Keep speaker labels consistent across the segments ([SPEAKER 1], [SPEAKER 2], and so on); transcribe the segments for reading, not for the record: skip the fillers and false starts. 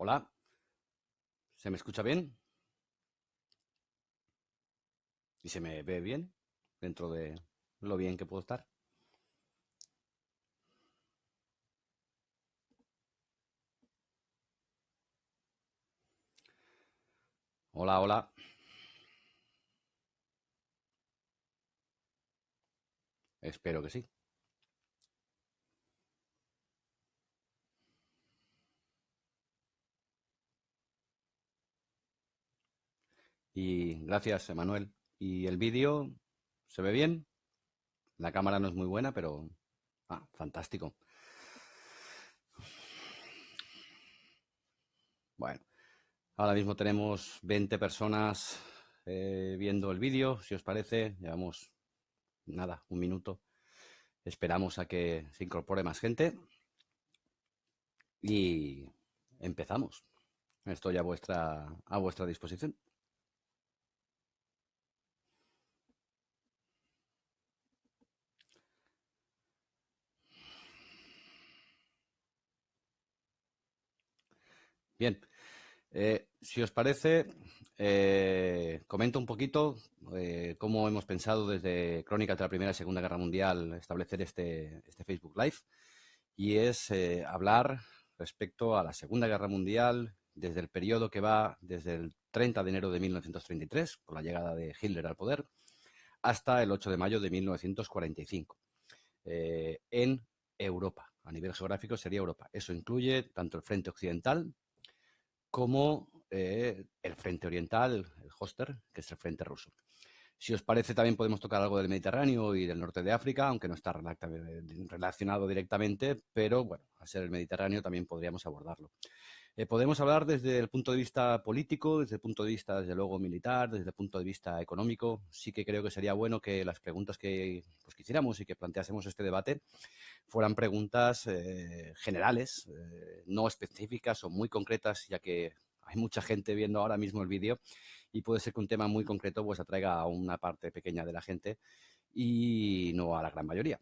[SPEAKER 1] Hola, ¿se me escucha bien? ¿Y se me ve bien? Dentro de lo bien que puedo estar. Hola, hola. Espero que sí. Y gracias, Emanuel. ¿Y el vídeo se ve bien? La cámara no es muy buena, pero... Ah, fantástico. Bueno, ahora mismo tenemos 20 personas viendo el vídeo, si os parece. Llevamos, nada, un minuto. Esperamos a que se incorpore más gente y empezamos. Estoy a vuestra disposición. Bien, si os parece, comento un poquito cómo hemos pensado desde Crónicas de la Primera y Segunda Guerra Mundial establecer este Facebook Live, y es hablar respecto a la Segunda Guerra Mundial desde el periodo que va desde el 30 de enero de 1933, con la llegada de Hitler al poder, hasta el 8 de mayo de 1945, en Europa. A nivel geográfico sería Europa. Eso incluye tanto el frente occidental como el frente oriental, el Hoster, que es el frente ruso. Si os parece, también podemos tocar algo del Mediterráneo y del norte de África, aunque no está relacionado directamente, pero bueno, al ser el Mediterráneo también podríamos abordarlo. Podemos hablar desde el punto de vista político, desde el punto de vista, desde luego, militar, desde el punto de vista económico. Sí que creo que sería bueno que las preguntas que hiciéramos y que planteásemos este debate fueran preguntas generales, no específicas o muy concretas, ya que hay mucha gente viendo ahora mismo el vídeo y puede ser que un tema muy concreto pues atraiga a una parte pequeña de la gente y no a la gran mayoría.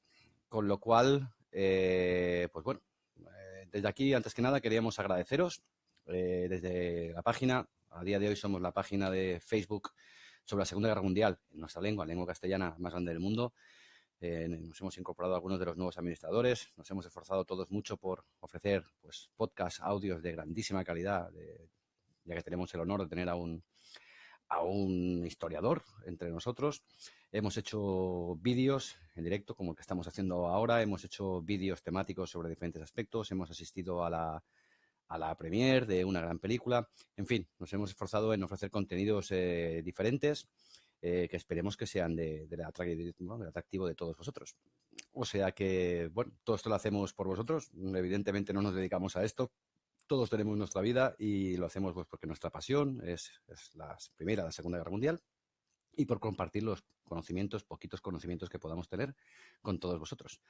[SPEAKER 1] Con lo cual, pues bueno, desde aquí, antes que nada, queríamos agradeceros desde la página. A día de hoy somos la página de Facebook sobre la Segunda Guerra Mundial en nuestra lengua castellana más grande del mundo. Nos hemos incorporado a algunos de los nuevos administradores, nos hemos esforzado todos mucho por ofrecer pues, podcasts, audios de grandísima calidad, ya que tenemos el honor de tener a un historiador entre nosotros. Hemos hecho vídeos en directo, como el que estamos haciendo ahora, hemos hecho vídeos temáticos sobre diferentes aspectos, hemos asistido a la premier de una gran película. En fin, nos hemos esforzado en ofrecer contenidos diferentes que esperemos que sean del atractivo de todos vosotros. O sea que, bueno, todo esto lo hacemos por vosotros. Evidentemente no nos dedicamos a esto. Todos tenemos nuestra vida y lo hacemos pues porque nuestra pasión es la Primera, la Segunda Guerra Mundial, y por compartir los conocimientos, poquitos conocimientos que podamos tener con todos vosotros.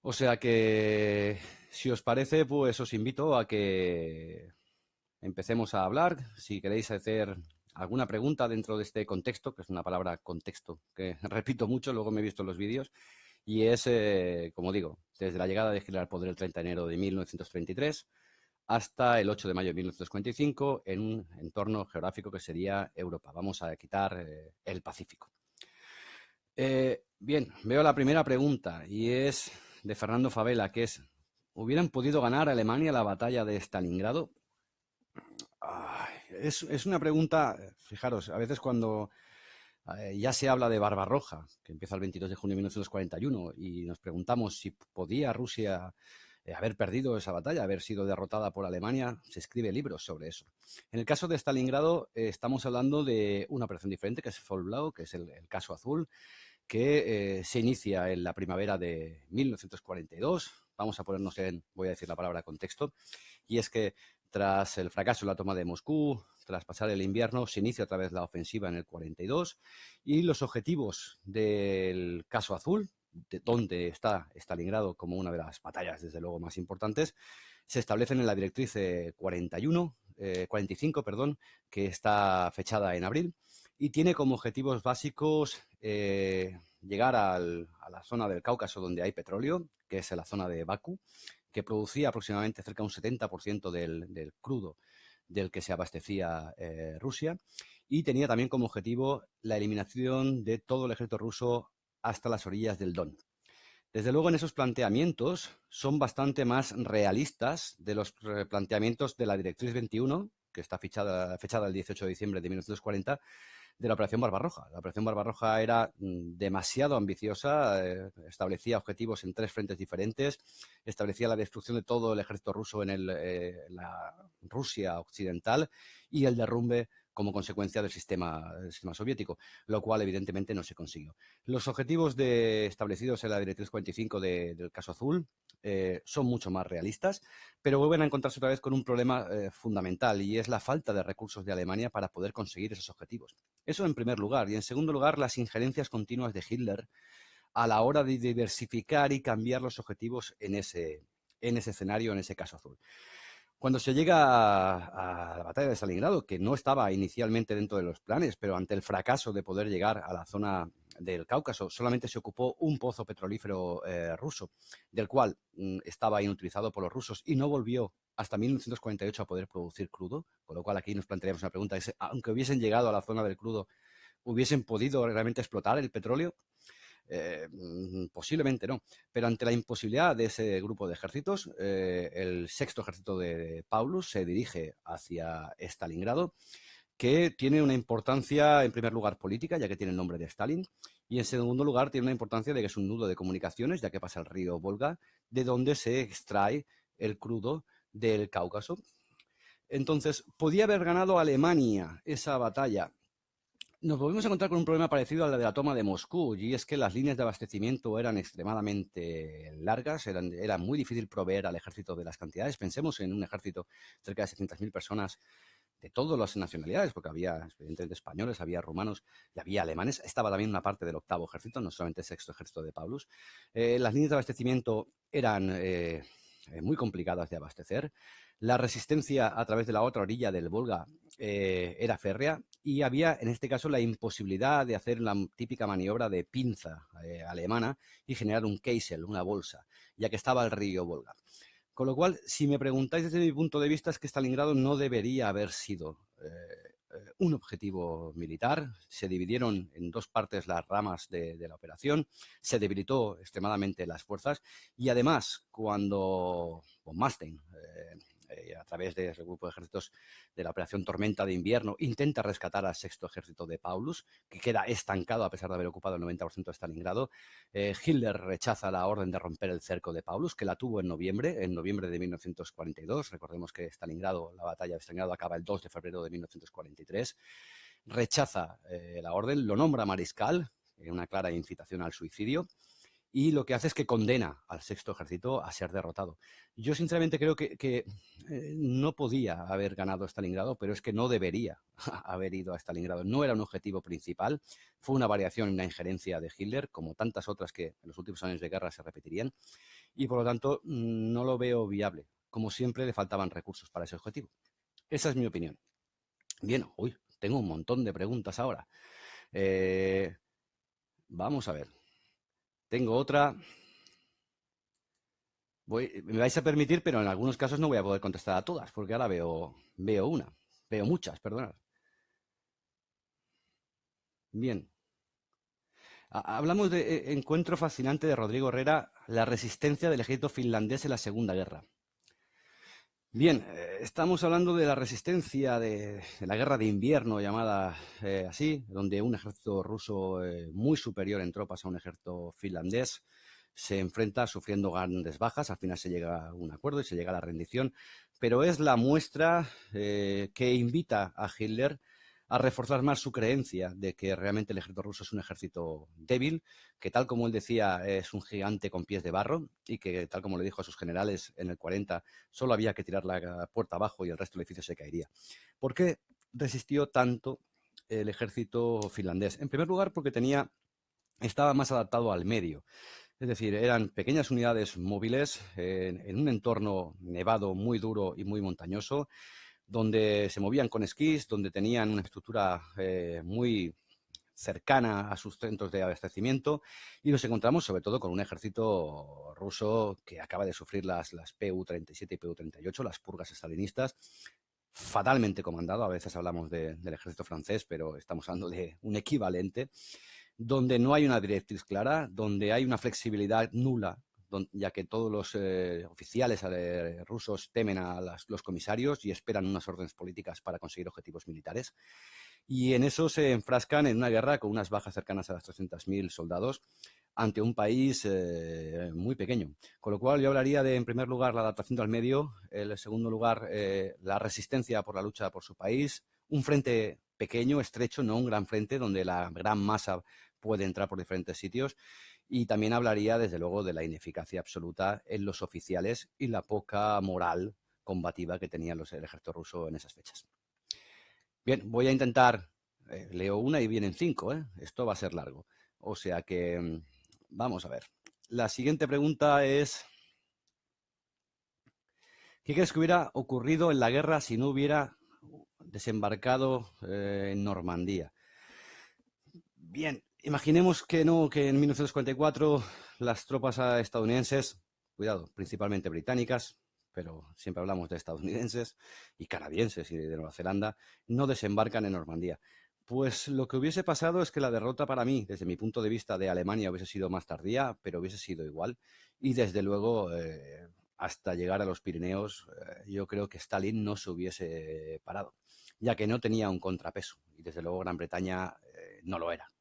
[SPEAKER 1] O sea que, si os parece, pues os invito a que empecemos a hablar. Si queréis hacer alguna pregunta dentro de este contexto, que es una palabra contexto que repito mucho, luego me he visto en los vídeos, y es, como digo, desde la llegada de Hitler al poder el 30 de enero de 1933 hasta el 8 de mayo de 1945 en un entorno geográfico que sería Europa. Vamos a quitar el Pacífico. Bien, veo la primera pregunta y es de Fernando Favela, que es: ¿hubieran podido ganar Alemania la batalla de Stalingrado? Ay, es una pregunta, fijaros, a veces cuando ya se habla de Barbarroja, que empieza el 22 de junio de 1941, y nos preguntamos si podía Rusia haber perdido esa batalla, haber sido derrotada por Alemania, se escribe libros sobre eso. En el caso de Stalingrado, estamos hablando de una operación diferente, que es Fall, que es el caso azul, que se inicia en la primavera de 1942. Vamos a ponernos voy a decir la palabra contexto, y es que tras el fracaso en la toma de Moscú, tras pasar el invierno, se inicia otra vez la ofensiva en el 42 y los objetivos del caso azul, de donde está Stalingrado como una de las batallas, desde luego, más importantes, se establecen en la directriz 45, perdón, que está fechada en abril y tiene como objetivos básicos llegar a la zona del Cáucaso donde hay petróleo, que es la zona de Bakú, que producía aproximadamente cerca de un 70% del crudo del que se abastecía Rusia, y tenía también como objetivo la eliminación de todo el ejército ruso hasta las orillas del Don. Desde luego, en esos planteamientos son bastante más realistas de los planteamientos de la Directriz 21, que está fechada el 18 de diciembre de 1940, de la Operación Barbarroja. La Operación Barbarroja era demasiado ambiciosa, establecía objetivos en 3 frentes diferentes, establecía la destrucción de todo el ejército ruso en la Rusia occidental y el derrumbe como consecuencia del sistema soviético, lo cual evidentemente no se consiguió. Los objetivos establecidos en la Directriz 45 del caso Azul son mucho más realistas, pero vuelven a encontrarse otra vez con un problema fundamental, y es la falta de recursos de Alemania para poder conseguir esos objetivos. Eso en primer lugar. Y en segundo lugar, las injerencias continuas de Hitler a la hora de diversificar y cambiar los objetivos en ese escenario, en ese caso Azul. Cuando se llega a la batalla de Stalingrado, que no estaba inicialmente dentro de los planes, pero ante el fracaso de poder llegar a la zona del Cáucaso, solamente se ocupó un pozo petrolífero ruso, del cual estaba inutilizado por los rusos y no volvió hasta 1948 a poder producir crudo, con lo cual aquí nos plantearíamos una pregunta: aunque hubiesen llegado a la zona del crudo, ¿hubiesen podido realmente explotar el petróleo? Posiblemente no, pero ante la imposibilidad de ese grupo de ejércitos, el sexto ejército de Paulus se dirige hacia Stalingrado, que tiene una importancia, en primer lugar, política, ya que tiene el nombre de Stalin, y en segundo lugar tiene una importancia de que es un nudo de comunicaciones, ya que pasa el río Volga, de donde se extrae el crudo del Cáucaso. Entonces, podía haber ganado Alemania esa batalla. Nos volvimos a encontrar con un problema parecido al de la toma de Moscú, y es que las líneas de abastecimiento eran extremadamente largas, era muy difícil proveer al ejército de las cantidades. Pensemos en un ejército cerca de 700.000 personas de todas las nacionalidades, porque había evidentemente españoles, había rumanos y había alemanes. Estaba también una parte del octavo ejército, no solamente el sexto ejército de Paulus. Las líneas de abastecimiento eran muy complicadas de abastecer. La resistencia a través de la otra orilla del Volga era férrea, y había en este caso la imposibilidad de hacer la típica maniobra de pinza alemana y generar un Keisel, una bolsa, ya que estaba el río Volga. Con lo cual, si me preguntáis desde mi punto de vista, es que Stalingrado no debería haber sido un objetivo militar. Se dividieron en 2 partes las ramas de la operación, se debilitó extremadamente las fuerzas, y además, cuando von Manstein, a través del grupo de ejércitos de la Operación Tormenta de Invierno, intenta rescatar al sexto ejército de Paulus, que queda estancado a pesar de haber ocupado el 90% de Stalingrado. Hitler rechaza la orden de romper el cerco de Paulus, que la tuvo en noviembre de 1942. Recordemos que la batalla de Stalingrado acaba el 2 de febrero de 1943. Rechaza la orden, lo nombra mariscal, en una clara incitación al suicidio, y lo que hace es que condena al sexto ejército a ser derrotado. Yo sinceramente creo que no podía haber ganado Stalingrado, pero es que no debería haber ido a Stalingrado. No era un objetivo principal, fue una variación, una injerencia de Hitler, como tantas otras que en los últimos años de guerra se repetirían, y por lo tanto no lo veo viable. Como siempre, le faltaban recursos para ese objetivo. Esa es mi opinión. Bien, tengo un montón de preguntas ahora. Vamos a ver. Tengo otra. Me vais a permitir, pero en algunos casos no voy a poder contestar a todas, porque ahora veo muchas, perdonad. Bien. Hablamos de encuentro fascinante de Rodrigo Herrera, la resistencia del ejército finlandés en la Segunda Guerra. Bien, estamos hablando de la resistencia de la guerra de invierno, llamada así, donde un ejército ruso muy superior en tropas a un ejército finlandés se enfrenta sufriendo grandes bajas. Al final se llega a un acuerdo y se llega a la rendición, pero es la muestra que invita a Hitler a reforzar más su creencia de que realmente el ejército ruso es un ejército débil, que tal como él decía es un gigante con pies de barro, y que tal como le dijo a sus generales en el 40, solo había que tirar la puerta abajo y el resto del edificio se caería. ¿Por qué resistió tanto el ejército finlandés? En primer lugar, porque estaba más adaptado al medio. Es decir, eran pequeñas unidades móviles en un entorno nevado muy duro y muy montañoso, donde se movían con esquís, donde tenían una estructura muy cercana a sus centros de abastecimiento, y nos encontramos sobre todo con un ejército ruso que acaba de sufrir las PU-37 y PU-38, las purgas estalinistas, fatalmente comandado. A veces hablamos del ejército francés, pero estamos hablando de un equivalente, donde no hay una directriz clara, donde hay una flexibilidad nula, ya que todos los oficiales rusos temen a los comisarios y esperan unas órdenes políticas para conseguir objetivos militares. Y en eso se enfrascan en una guerra con unas bajas cercanas a las 300.000 soldados ante un país muy pequeño. Con lo cual yo hablaría de, en primer lugar, la adaptación al medio, en segundo lugar, la resistencia por la lucha por su país, un frente pequeño, estrecho, no un gran frente donde la gran masa puede entrar por diferentes sitios, y también hablaría, desde luego, de la ineficacia absoluta en los oficiales y la poca moral combativa que tenía el ejército ruso en esas fechas. Bien, voy a intentar, leo una y vienen 5, esto va a ser largo. O sea que, vamos a ver. La siguiente pregunta es, ¿qué crees que hubiera ocurrido en la guerra si no hubiera desembarcado en Normandía? Bien, imaginemos que no, que en 1944 las tropas estadounidenses, cuidado, principalmente británicas, pero siempre hablamos de estadounidenses y canadienses y de Nueva Zelanda, no desembarcan en Normandía. Pues lo que hubiese pasado es que la derrota para mí, desde mi punto de vista de Alemania, hubiese sido más tardía, pero hubiese sido igual. Y desde luego, hasta llegar a los Pirineos, yo creo que Stalin no se hubiese parado, ya que no tenía un contrapeso. Y desde luego Gran Bretaña no lo era.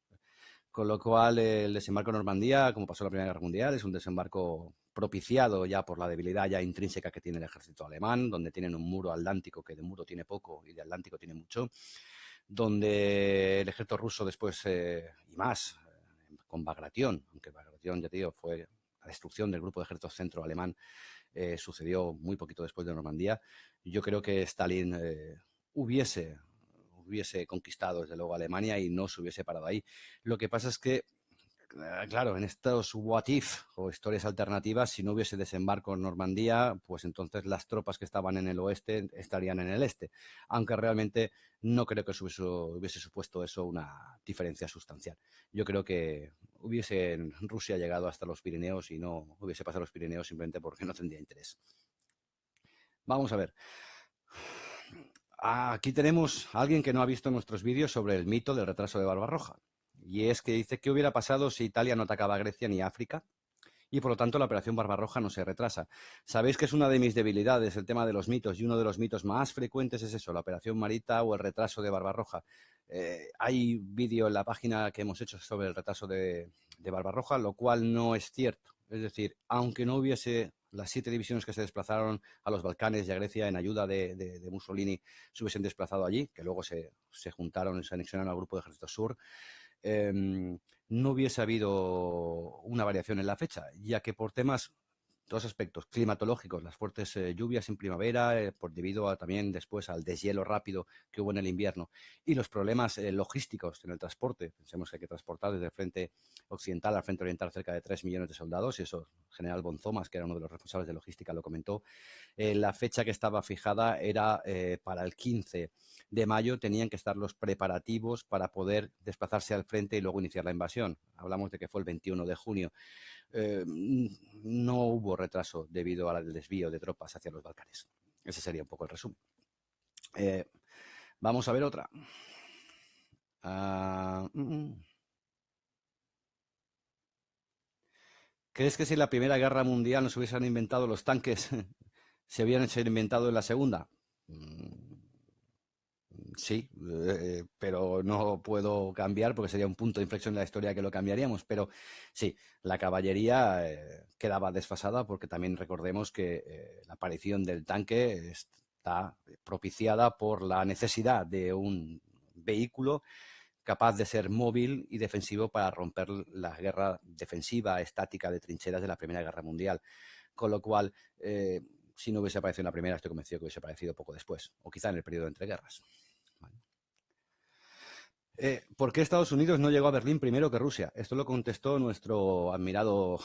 [SPEAKER 1] Con lo cual, el desembarco en Normandía, como pasó en la Primera Guerra Mundial, es un desembarco propiciado ya por la debilidad ya intrínseca que tiene el ejército alemán, donde tienen un muro atlántico que de muro tiene poco y de atlántico tiene mucho, donde el ejército ruso después, y más, con Bagration, aunque Bagration, ya te digo, fue la destrucción del grupo de ejército centro alemán, sucedió muy poquito después de Normandía. Yo creo que Stalin hubiese conquistado desde luego Alemania y no se hubiese parado ahí. Lo que pasa es que, claro, en estos what if o historias alternativas, si no hubiese desembarco en Normandía, pues entonces las tropas que estaban en el oeste estarían en el este, aunque realmente no creo que hubiese supuesto eso una diferencia sustancial. Yo creo que hubiese en Rusia llegado hasta los Pirineos y no hubiese pasado los Pirineos simplemente porque no tendría interés. Vamos a ver. Aquí tenemos a alguien que no ha visto nuestros vídeos sobre el mito del retraso de Barbarroja. Y es que dice, ¿qué hubiera pasado si Italia no atacaba a Grecia ni a África? Y por lo tanto la operación Barbarroja no se retrasa. Sabéis que es una de mis debilidades el tema de los mitos, y uno de los mitos más frecuentes es eso, la operación Marita o el retraso de Barbarroja. Hay vídeo en la página que hemos hecho sobre el retraso de Barbarroja, lo cual no es cierto. Es decir, aunque no hubiese las 7 divisiones que se desplazaron a los Balcanes y a Grecia en ayuda de Mussolini, se hubiesen desplazado allí, que luego se juntaron y se anexionaron al grupo de Ejército Sur, no hubiese habido una variación en la fecha, ya que por temas, dos aspectos climatológicos, las fuertes lluvias en primavera, debido también después al deshielo rápido que hubo en el invierno, y los problemas logísticos en el transporte. Pensemos que hay que transportar desde el frente occidental al frente oriental cerca de 3 millones de soldados, y eso General Bonzomas, que era uno de los responsables de logística, lo comentó. La fecha que estaba fijada era para el 15 de mayo, tenían que estar los preparativos para poder desplazarse al frente y luego iniciar la invasión. Hablamos de que fue el 21 de junio. No hubo retraso debido al desvío de tropas hacia los Balcanes. Ese sería un poco el resumen. Vamos a ver otra. ¿Crees que si en la Primera Guerra Mundial no se hubiesen inventado los tanques, se hubieran inventado en la Segunda? Sí, pero no puedo cambiar porque sería un punto de inflexión en la historia que lo cambiaríamos. Pero sí, la caballería quedaba desfasada porque también recordemos que la aparición del tanque está propiciada por la necesidad de un vehículo capaz de ser móvil y defensivo para romper la guerra defensiva estática de trincheras de la Primera Guerra Mundial. Con lo cual, si no hubiese aparecido en la primera, estoy convencido que hubiese aparecido poco después, o quizá en el periodo entre guerras. ¿Por qué Estados Unidos no llegó a Berlín primero que Rusia? Esto lo contestó nuestro admirado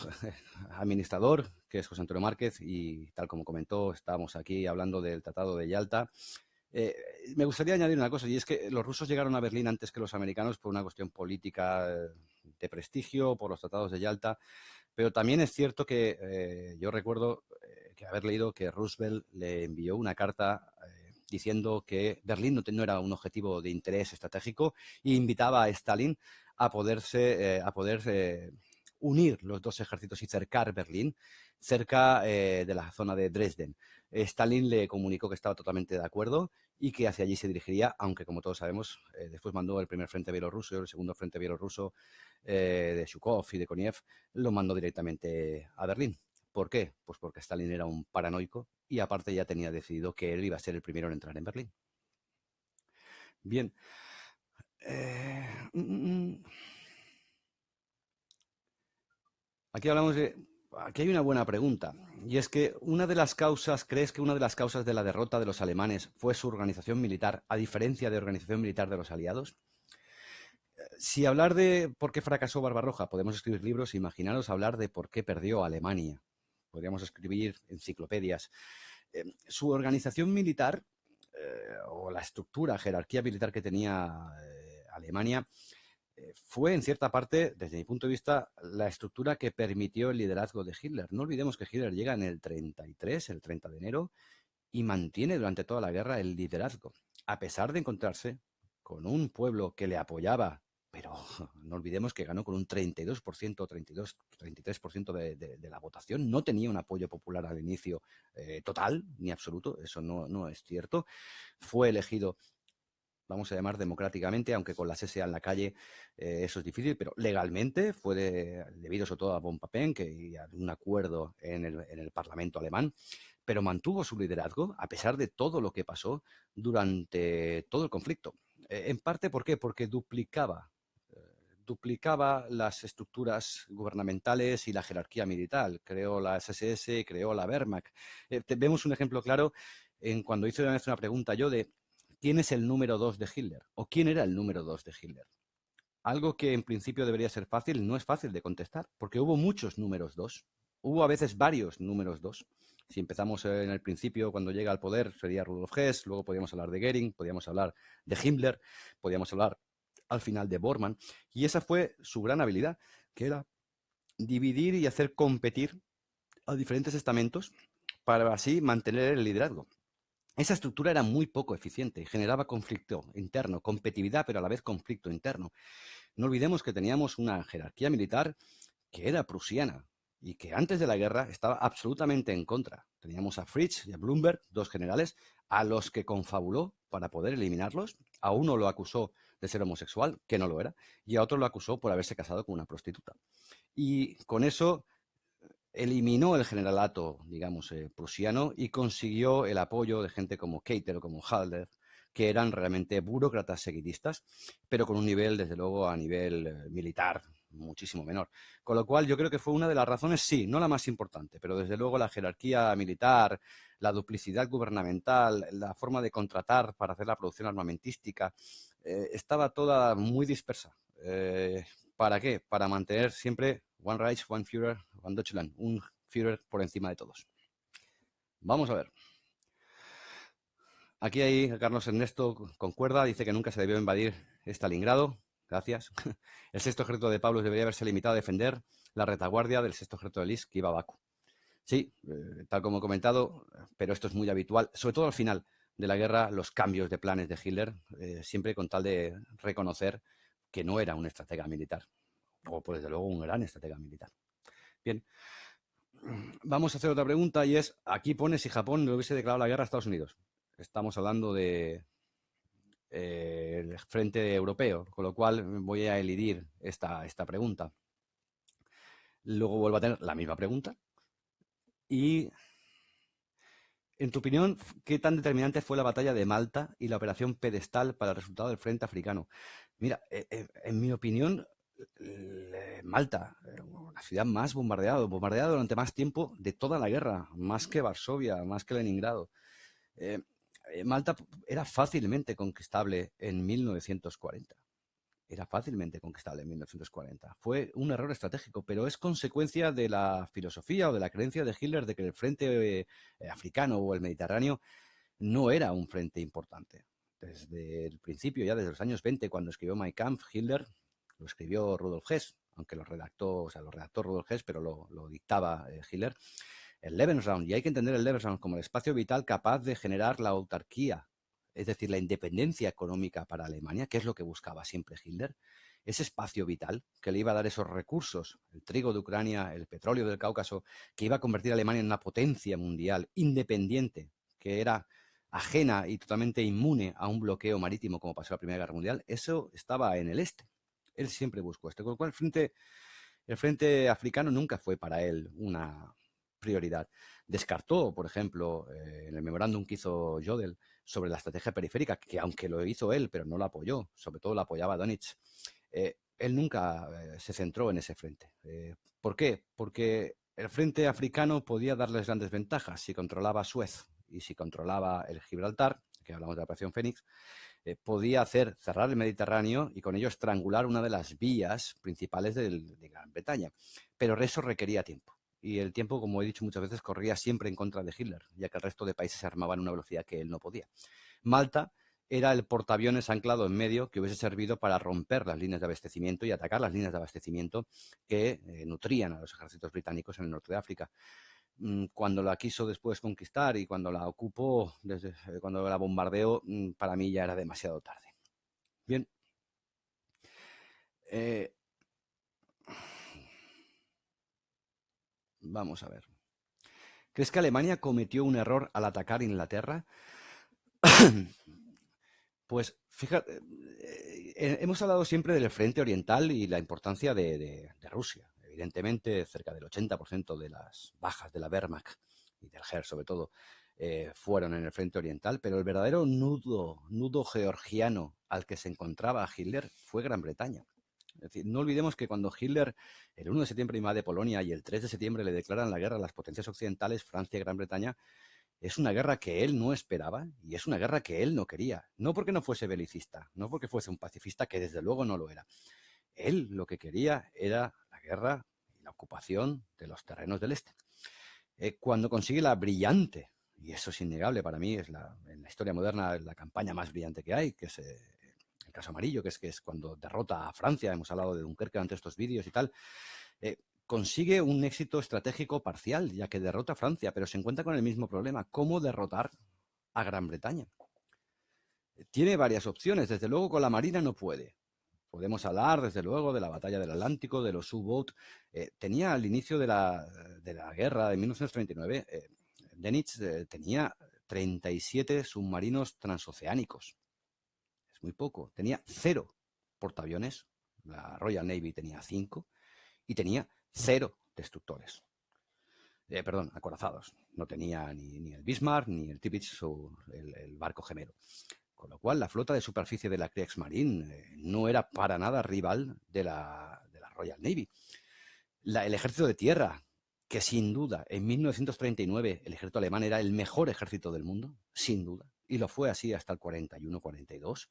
[SPEAKER 1] administrador, que es José Antonio Márquez, y tal como comentó, estábamos aquí hablando del Tratado de Yalta. Eh, Me gustaría añadir una cosa, y es que los rusos llegaron a Berlín antes que los americanos por una cuestión política de prestigio, por los tratados de Yalta, pero también es cierto que yo recuerdo que haber leído que Roosevelt le envió una carta diciendo que Berlín no era un objetivo de interés estratégico e invitaba a Stalin a poder unir los dos ejércitos y cercar Berlín cerca de la zona de Dresden. Stalin le comunicó que estaba totalmente de acuerdo y que hacia allí se dirigiría, aunque como todos sabemos, después mandó el primer frente bielorruso, el segundo frente bielorruso de Zhukov y de Koniev, lo mandó directamente a Berlín. ¿Por qué? Pues porque Stalin era un paranoico y aparte ya tenía decidido que él iba a ser el primero en entrar en Berlín. Bien. Eh, mm, mm. Aquí hablamos de... Aquí hay una buena pregunta, y es que ¿crees que una de las causas de la derrota de los alemanes fue su organización militar, a diferencia de organización militar de los aliados? Si hablar de por qué fracasó Barbarroja, podemos escribir libros, imaginaros hablar de por qué perdió Alemania. Podríamos escribir enciclopedias. Su organización militar o la estructura, jerarquía militar que tenía Alemania fue en cierta parte, desde mi punto de vista, la estructura que permitió el liderazgo de Hitler. No olvidemos que Hitler llega en el 33, el 30 de enero, y mantiene durante toda la guerra el liderazgo, a pesar de encontrarse con un pueblo que le apoyaba, pero no olvidemos que ganó con un 32%, 32, 33% de la votación. No tenía un apoyo popular al inicio total, ni absoluto, eso no es cierto. Fue elegido, vamos a llamar democráticamente, aunque con las SA en la calle eso es difícil, pero legalmente fue debido sobre todo a von Papen, que a un acuerdo en el Parlamento alemán, pero mantuvo su liderazgo a pesar de todo lo que pasó durante todo el conflicto. En parte, ¿por qué? Porque duplicaba las estructuras gubernamentales y la jerarquía militar. Creó la SS, creó la Wehrmacht. Vemos un ejemplo claro en cuando hice una vez una pregunta yo de ¿quién es el número 2 de Hitler? ¿O quién era el número 2 de Hitler? Algo que en principio debería ser fácil, no es fácil de contestar, porque hubo muchos números 2. Hubo a veces varios números 2. Si empezamos en el principio, cuando llega al poder, sería Rudolf Hess, luego podríamos hablar de Goering, podríamos hablar de Himmler, podríamos hablar al final de Bormann, y esa fue su gran habilidad, que era dividir y hacer competir a diferentes estamentos para así mantener el liderazgo. Esa estructura era muy poco eficiente, generaba conflicto interno, competitividad, pero a la vez conflicto interno. No olvidemos que teníamos una jerarquía militar que era prusiana y que antes de la guerra estaba absolutamente en contra. Teníamos a Fritz y a Blumberg, dos generales, a los que confabuló para poder eliminarlos. A uno lo acusó de ser homosexual, que no lo era, y a otro lo acusó por haberse casado con una prostituta. Y con eso eliminó el generalato, digamos, prusiano y consiguió el apoyo de gente como Keitel o como Halder, que eran realmente burócratas seguidistas, pero con un nivel, desde luego, a nivel militar muchísimo menor. Con lo cual, yo creo que fue una de las razones, sí, no la más importante, pero desde luego la jerarquía militar, la duplicidad gubernamental, la forma de contratar para hacer la producción armamentística, estaba toda muy dispersa. ¿Para qué? Para mantener siempre One Reich, One Führer, One Deutschland, un Führer por encima de todos. Vamos a ver. Aquí hay Carlos Ernesto concuerda, dice que nunca se debió invadir Stalingrado. Gracias. El sexto ejército de Pablo debería haberse limitado a defender la retaguardia del sexto ejército de Lis, que iba a Bakú. Sí, tal como he comentado, pero esto es muy habitual, sobre todo al final de la guerra, los cambios de planes de Hitler, siempre con tal de reconocer que no era un estratega militar, o pues desde luego un gran estratega militar. Bien, vamos a hacer otra pregunta y es, aquí pone si Japón le hubiese declarado la guerra a Estados Unidos. Estamos hablando de el frente europeo, con lo cual voy a elidir esta pregunta. Luego vuelvo a tener la misma pregunta y en tu opinión, ¿qué tan determinante fue la batalla de Malta y la operación Pedestal para el resultado del frente africano? Mira, en mi opinión, Malta, la ciudad más bombardeada durante más tiempo de toda la guerra, más que Varsovia, más que Leningrado. Eh, Malta era fácilmente conquistable en 1940. Era fácilmente conquistable en 1940. Fue un error estratégico, pero es consecuencia de la filosofía o de la creencia de Hitler de que el frente africano o el Mediterráneo no era un frente importante. Desde el principio, ya desde los años 20, cuando escribió Mein Kampf, Hitler, lo escribió Rudolf Hess, aunque lo redactó Rudolf Hess, pero lo dictaba Hitler, el Lebensraum. Y hay que entender el Lebensraum como el espacio vital capaz de generar la autarquía, es decir, la independencia económica para Alemania, que es lo que buscaba siempre Hitler. Ese espacio vital que le iba a dar esos recursos, el trigo de Ucrania, el petróleo del Cáucaso, que iba a convertir a Alemania en una potencia mundial independiente, que era ajena y totalmente inmune a un bloqueo marítimo como pasó la Primera Guerra Mundial, eso estaba en el este. Él siempre buscó esto, con lo cual el frente africano nunca fue para él una prioridad. Descartó, por ejemplo, en el memorándum que hizo Jodl sobre la estrategia periférica, que aunque lo hizo él, pero no lo apoyó, sobre todo lo apoyaba Donitz, él nunca se centró en ese frente. ¿Por qué? Porque el frente africano podía darles grandes ventajas si controlaba Suez y si controlaba el Gibraltar, que hablamos de la Operación Fénix, podía cerrar el Mediterráneo y con ello estrangular una de las vías principales de Gran Bretaña. Pero eso requería tiempo. Y el tiempo, como he dicho muchas veces, corría siempre en contra de Hitler, ya que el resto de países se armaban a una velocidad que él no podía. Malta era el portaaviones anclado en medio que hubiese servido para romper las líneas de abastecimiento y atacar las líneas de abastecimiento que nutrían a los ejércitos británicos en el norte de África. Cuando la quiso después conquistar y cuando la ocupó, cuando la bombardeó, para mí ya era demasiado tarde. Bien. Vamos a ver. ¿Crees que Alemania cometió un error al atacar Inglaterra? Pues fíjate, hemos hablado siempre del frente oriental y la importancia de Rusia. Evidentemente, cerca del 80% de las bajas de la Wehrmacht y del Heer, sobre todo, fueron en el frente oriental, pero el verdadero nudo georgiano al que se encontraba Hitler fue Gran Bretaña. Es decir, no olvidemos que cuando Hitler, el 1 de septiembre, invade Polonia y el 3 de septiembre le declaran la guerra a las potencias occidentales, Francia y Gran Bretaña, es una guerra que él no esperaba y es una guerra que él no quería. No porque no fuese belicista, no porque fuese un pacifista, que desde luego no lo era. Él lo que quería era la guerra y la ocupación de los terrenos del este. Cuando consigue la brillante, y eso es innegable para mí, en la historia moderna la campaña más brillante que hay, que es el caso amarillo, que es cuando derrota a Francia, hemos hablado de Dunkerque ante estos vídeos y tal, consigue un éxito estratégico parcial, ya que derrota a Francia, pero se encuentra con el mismo problema: ¿cómo derrotar a Gran Bretaña? Tiene varias opciones, desde luego con la Marina no puede. Podemos hablar, desde luego, de la batalla del Atlántico, de los U-Boat. Tenía al inicio de la guerra de 1939, Dönitz tenía 37 submarinos transoceánicos. Es muy poco. Tenía 0 portaaviones. La Royal Navy tenía 5 y tenía 0 destructores. Perdón, acorazados. No tenía ni el Bismarck ni el Tirpitz, el barco gemelo. Con lo cual, la flota de superficie de la Kriegsmarine no era para nada rival de la Royal Navy. El ejército de tierra, que sin duda en 1939 el ejército alemán era el mejor ejército del mundo, sin duda, y lo fue así hasta el 41-42,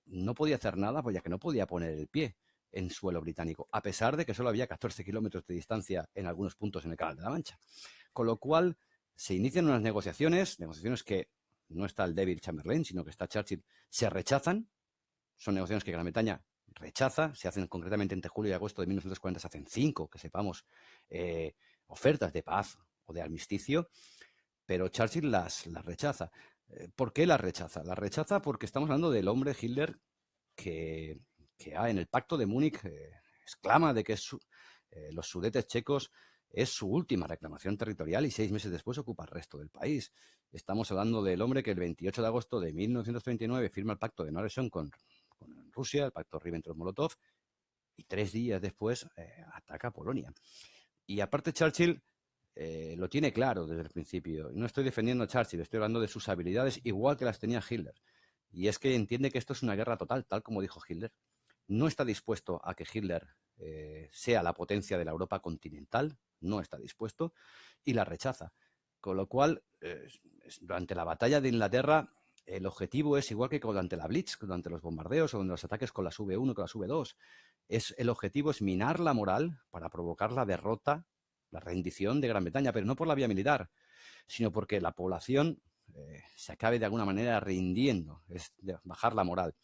[SPEAKER 1] no podía hacer nada, pues ya que no podía poner el pie en suelo británico, a pesar de que solo había 14 kilómetros de distancia en algunos puntos en el Canal de la Mancha. Con lo cual, se inician unas negociaciones que no está el David Chamberlain, sino que está Churchill, se rechazan. Son negociaciones que Gran Bretaña rechaza, se hacen concretamente entre julio y agosto de 1940, se hacen 5, que sepamos, ofertas de paz o de armisticio, pero Churchill las rechaza. ¿Por qué las rechaza? Las rechaza porque estamos hablando del hombre Hitler que en el Pacto de Múnich exclama de que los Sudetes checos es su última reclamación territorial y 6 meses después ocupa el resto del país. Estamos hablando del hombre que el 28 de agosto de 1939 firma el Pacto de No Agresión con Rusia, el Pacto Ribbentrop-Molotov, y 3 días después ataca Polonia. Y aparte Churchill lo tiene claro desde el principio. Y no estoy defendiendo a Churchill, estoy hablando de sus habilidades igual que las tenía Hitler. Y es que entiende que esto es una guerra total, tal como dijo Hitler. No está dispuesto a que Hitler sea la potencia de la Europa continental, no está dispuesto, y la rechaza. Con lo cual, durante la batalla de Inglaterra, el objetivo es igual que durante la Blitz, durante los bombardeos o durante los ataques con las V1, con las V2. El objetivo es minar la moral para provocar la derrota, la rendición de Gran Bretaña, pero no por la vía militar, sino porque la población se acabe de alguna manera rindiendo, es de bajar la moral.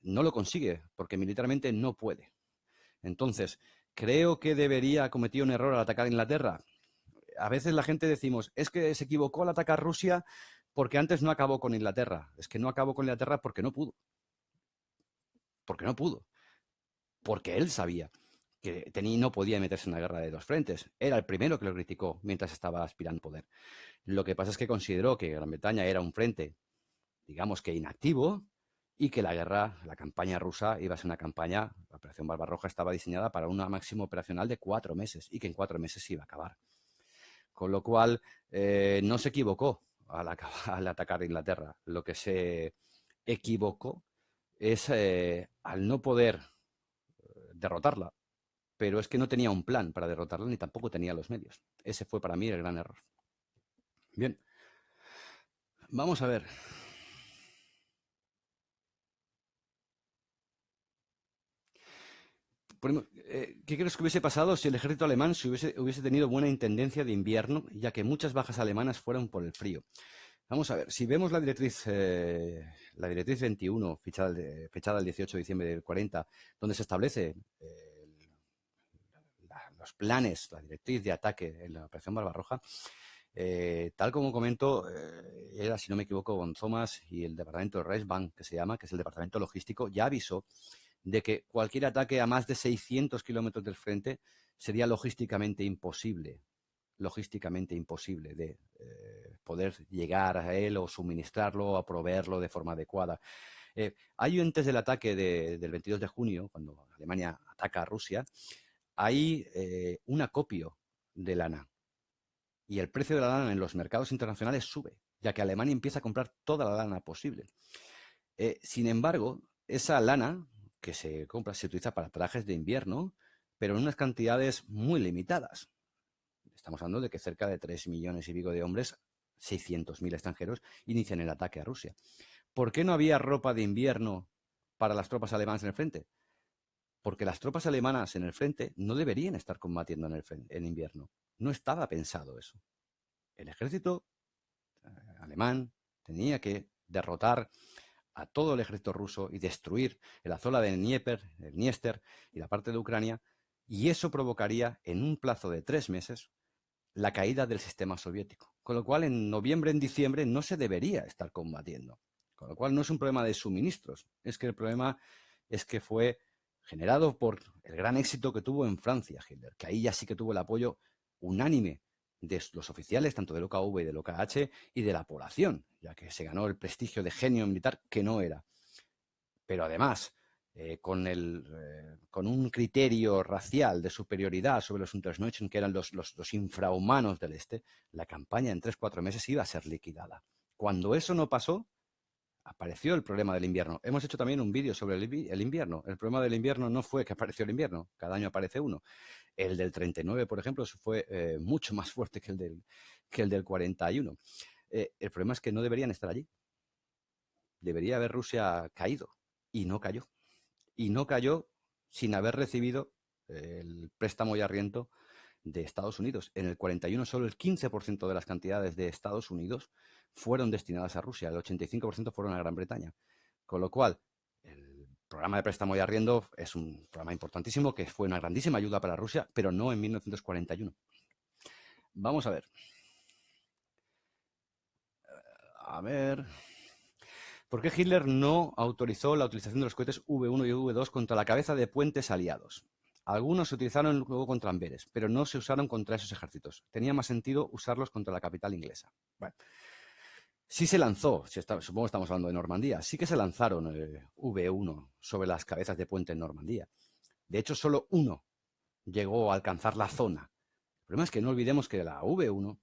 [SPEAKER 1] No lo consigue porque militarmente no puede. Entonces, creo que debería haber cometido un error al atacar a Inglaterra. A veces la gente decimos, es que se equivocó al atacar Rusia porque antes no acabó con Inglaterra. Es que no acabó con Inglaterra porque no pudo. Porque no pudo. Porque él sabía que no podía meterse en una guerra de dos frentes. Era el primero que lo criticó mientras estaba aspirando poder. Lo que pasa es que consideró que Gran Bretaña era un frente, digamos que inactivo, y que la guerra, la campaña rusa, iba a ser una campaña, la Operación Barbarroja estaba diseñada para una máxima operacional de 4 meses, y que en 4 meses se iba a acabar. Con lo cual, no se equivocó al atacar a Inglaterra. Lo que se equivocó es al no poder derrotarla, pero es que no tenía un plan para derrotarla ni tampoco tenía los medios. Ese fue para mí el gran error. Bien, vamos a ver. ¿Qué crees que hubiese pasado si el ejército alemán hubiese tenido buena intendencia de invierno, ya que muchas bajas alemanas fueron por el frío? Vamos a ver, si vemos la directriz 21, fechada el 18 de diciembre del 40, donde se establece los planes, la directriz de ataque en la Operación Barbarroja, tal como comento, era, si no me equivoco, von Thomas y el departamento de Reichsbank, que se llama, que es el departamento logístico, ya avisó de que cualquier ataque a más de 600 kilómetros del frente sería logísticamente imposible de poder llegar a él o suministrarlo o proveerlo de forma adecuada. Hay antes del ataque del 22 de junio, cuando Alemania ataca a Rusia, hay un acopio de lana. Y el precio de la lana en los mercados internacionales sube, ya que Alemania empieza a comprar toda la lana posible. Sin embargo, esa lana que se compra se utiliza para trajes de invierno, pero en unas cantidades muy limitadas. Estamos hablando de que cerca de 3 millones y pico de hombres, 600.000 extranjeros, inician el ataque a Rusia. ¿Por qué no había ropa de invierno para las tropas alemanas en el frente? Porque las tropas alemanas en el frente no deberían estar combatiendo en invierno. No estaba pensado eso. El ejército alemán tenía que derrotar a todo el ejército ruso y destruir la zona del Dnieper, el Dniester y la parte de Ucrania, y eso provocaría en un plazo de 3 meses la caída del sistema soviético. Con lo cual, en noviembre, en diciembre, no se debería estar combatiendo. Con lo cual, no es un problema de suministros, es que el problema es que fue generado por el gran éxito que tuvo en Francia Hitler, que ahí ya sí que tuvo el apoyo unánime de los oficiales, tanto del OKV y del OKH, y de la población, ya que se ganó el prestigio de genio militar que no era. Pero además, con un criterio racial de superioridad sobre los Untermenschen, que eran los infrahumanos del Este, la campaña en 3-4 meses iba a ser liquidada. Cuando eso no pasó, apareció el problema del invierno. Hemos hecho también un vídeo sobre el invierno. El problema del invierno no fue que apareció el invierno, cada año aparece uno. El del 39, por ejemplo, fue mucho más fuerte que el del 41. El problema es que no deberían estar allí. Debería haber Rusia caído, y no cayó. Y no cayó sin haber recibido el préstamo y arriendo de Estados Unidos. En el 41 solo el 15% de las cantidades de Estados Unidos fueron destinadas a Rusia, el 85% fueron a Gran Bretaña. Con lo cual, el programa de préstamo y arriendo es un programa importantísimo que fue una grandísima ayuda para Rusia, pero no en 1941. Vamos a ver. A ver. ¿Por qué Hitler no autorizó la utilización de los cohetes V1 y V2 contra la cabeza de puentes aliados? Algunos se utilizaron luego contra Amberes, pero no se usaron contra esos ejércitos. Tenía más sentido usarlos contra la capital inglesa. Bueno, sí se lanzó, supongo que estamos hablando de Normandía, sí que se lanzaron V1 sobre las cabezas de puente en Normandía. De hecho, solo uno llegó a alcanzar la zona. El problema es que no olvidemos que la V1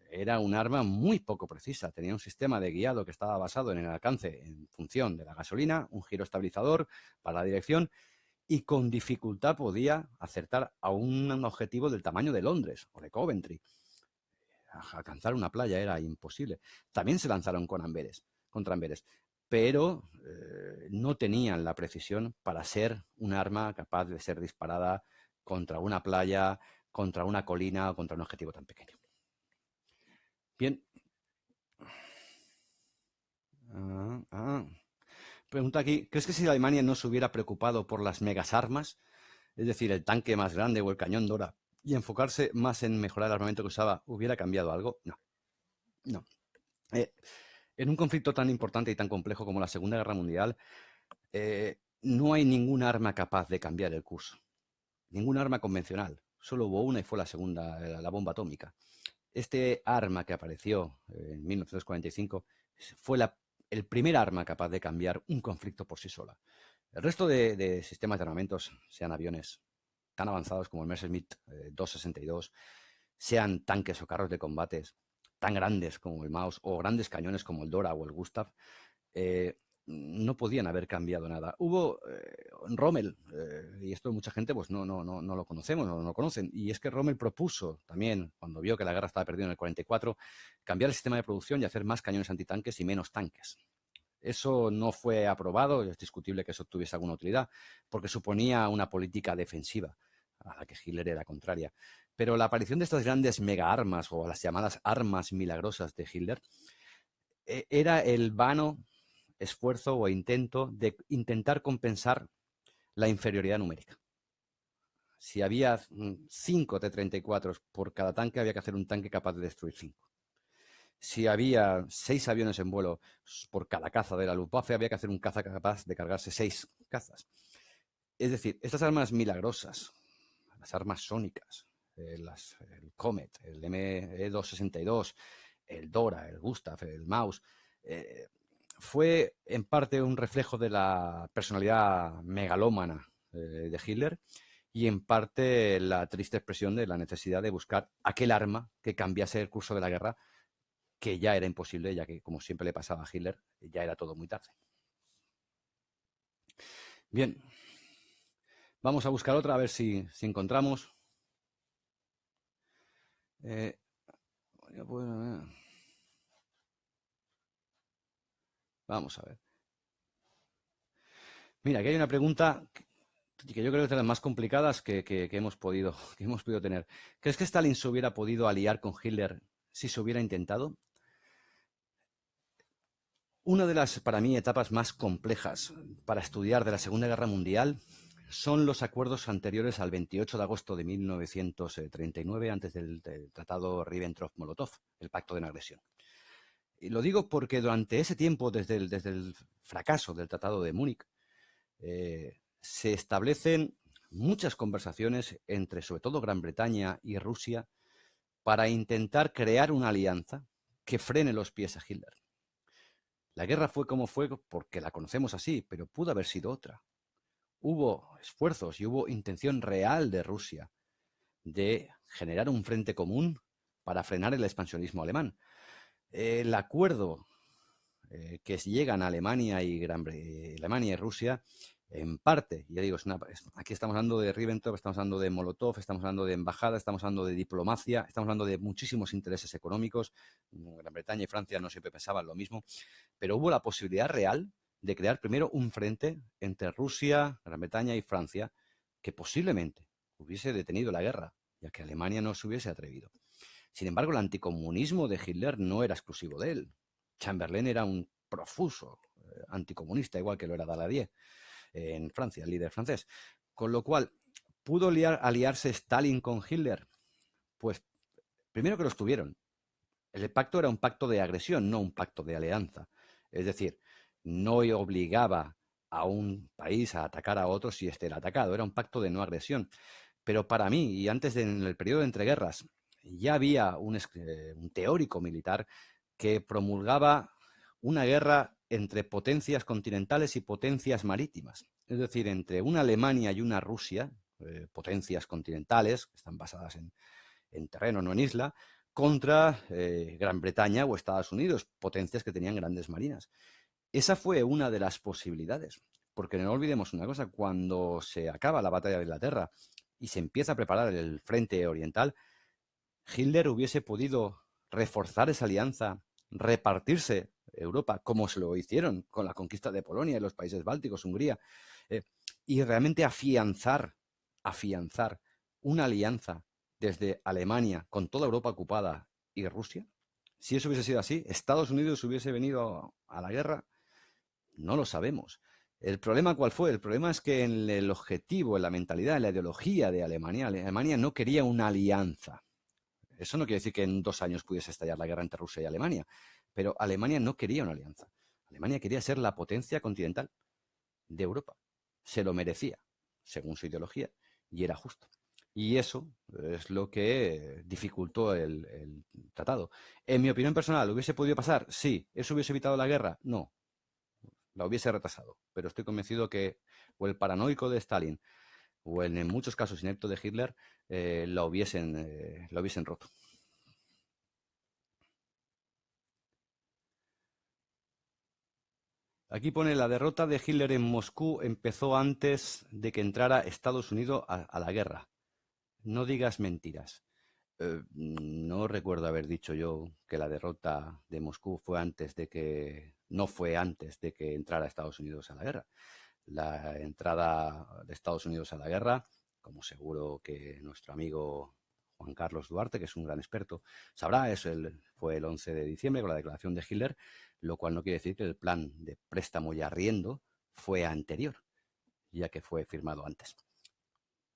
[SPEAKER 1] era un arma muy poco precisa. Tenía un sistema de guiado que estaba basado en el alcance en función de la gasolina, un giro estabilizador para la dirección, y con dificultad podía acertar a un objetivo del tamaño de Londres o de Coventry. Alcanzar una playa era imposible. También se lanzaron contra Amberes, pero no tenían la precisión para ser un arma capaz de ser disparada contra una playa, contra una colina o contra un objetivo tan pequeño. Bien, Ah, ah. Pregunta aquí, ¿crees que si Alemania no se hubiera preocupado por las megas armas, es decir, el tanque más grande o el cañón Dora, y enfocarse más en mejorar el armamento que usaba, hubiera cambiado algo? No, no. Eh, en un conflicto tan importante y tan complejo como la Segunda Guerra Mundial, no hay ningún arma capaz de cambiar el curso. Ningún arma convencional. Solo hubo una y fue la segunda, la bomba atómica. Este arma que apareció en 1945 fue el primer arma capaz de cambiar un conflicto por sí sola. El resto de sistemas de armamentos, sean aviones tan avanzados como el Messerschmitt 262, sean tanques o carros de combates tan grandes como el Maus o grandes cañones como el Dora o el Gustav, eh, no podían haber cambiado nada. Hubo Rommel, y esto mucha gente pues no lo conocemos, no lo conocen, y es que Rommel propuso también, cuando vio que la guerra estaba perdida en el 44, cambiar el sistema de producción y hacer más cañones antitanques y menos tanques. Eso no fue aprobado, es discutible que eso tuviese alguna utilidad, porque suponía una política defensiva, a la que Hitler era contraria. Pero la aparición de estas grandes mega armas, o las llamadas armas milagrosas de Hitler, era el vano esfuerzo o intento de intentar compensar la inferioridad numérica. Si había 5 T-34 por cada tanque, había que hacer un tanque capaz de destruir 5. Si había 6 aviones en vuelo por cada caza de la Luftwaffe, había que hacer un caza capaz de cargarse 6 cazas. Es decir, estas armas milagrosas, las armas sónicas, el Comet, el ME-262, el Dora, el Gustav, el Maus, fue en parte un reflejo de la personalidad megalómana de Hitler y en parte la triste expresión de la necesidad de buscar aquel arma que cambiase el curso de la guerra, que ya era imposible, ya que, como siempre le pasaba a Hitler, ya era todo muy tarde. Bien, vamos a buscar otra, a ver si encontramos. Vamos a ver. Mira, aquí hay una pregunta que yo creo que es de las más complicadas que hemos podido tener. ¿Crees que Stalin se hubiera podido aliar con Hitler si se hubiera intentado? Una de las, para mí, etapas más complejas para estudiar de la Segunda Guerra Mundial son los acuerdos anteriores al 28 de agosto de 1939, antes del Tratado Ribbentrop-Molotov, el Pacto de No Agresión. Y lo digo porque durante ese tiempo, desde el fracaso del Tratado de Múnich, se establecen muchas conversaciones entre, sobre todo, Gran Bretaña y Rusia para intentar crear una alianza que frene los pies a Hitler. La guerra fue como fue porque la conocemos así, pero pudo haber sido otra. Hubo esfuerzos y hubo intención real de Rusia de generar un frente común para frenar el expansionismo alemán. El acuerdo que llegan a Alemania y Rusia, en parte, ya digo, aquí estamos hablando de Ribbentrop, estamos hablando de Molotov, estamos hablando de embajada, estamos hablando de diplomacia, estamos hablando de muchísimos intereses económicos. Gran Bretaña y Francia no siempre pensaban lo mismo, pero hubo la posibilidad real de crear primero un frente entre Rusia, Gran Bretaña y Francia que posiblemente hubiese detenido la guerra, ya que Alemania no se hubiese atrevido. Sin embargo, el anticomunismo de Hitler no era exclusivo de él. Chamberlain era un profuso anticomunista, igual que lo era Daladier en Francia, el líder francés. Con lo cual, ¿pudo aliarse Stalin con Hitler? Pues primero que lo estuvieron. El pacto era un pacto de agresión, no un pacto de alianza. Es decir, no obligaba a un país a atacar a otro si éste era atacado. Era un pacto de no agresión. Pero para mí, y antes en el periodo de entreguerras, ya había un teórico militar que promulgaba una guerra entre potencias continentales y potencias marítimas. Es decir, entre una Alemania y una Rusia, potencias continentales, que están basadas en terreno, no en isla, contra Gran Bretaña o Estados Unidos, potencias que tenían grandes marinas. Esa fue una de las posibilidades, porque no olvidemos una cosa, cuando se acaba la batalla de Inglaterra y se empieza a preparar el frente oriental, Hitler hubiese podido reforzar esa alianza, repartirse Europa, como se lo hicieron con la conquista de Polonia y los países bálticos, Hungría, y realmente afianzar una alianza desde Alemania con toda Europa ocupada y Rusia. Si eso hubiese sido así, Estados Unidos hubiese venido a la guerra, no lo sabemos. ¿El problema cuál fue? El problema es que en el objetivo, en la mentalidad, en la ideología de Alemania, Alemania no quería una alianza. Eso no quiere decir que en 2 años pudiese estallar la guerra entre Rusia y Alemania, pero Alemania no quería una alianza. Alemania quería ser la potencia continental de Europa. Se lo merecía, según su ideología, y era justo. Y eso es lo que dificultó el tratado. En mi opinión personal, ¿hubiese podido pasar? Sí. ¿Eso hubiese evitado la guerra? No. La hubiese retrasado. Pero estoy convencido que o el paranoico de Stalin o en muchos casos inepto de Hitler lo hubiesen roto. Aquí pone la derrota de Hitler en Moscú empezó antes de que entrara Estados Unidos a la guerra. No digas mentiras. No recuerdo haber dicho yo que la derrota de Moscú fue antes de que no fue antes de que entrara Estados Unidos a la guerra. La entrada de Estados Unidos a la guerra, como seguro que nuestro amigo Juan Carlos Duarte, que es un gran experto, sabrá, fue el 11 de diciembre con la declaración de Hitler, lo cual no quiere decir que el plan de préstamo y arriendo fue anterior, ya que fue firmado antes.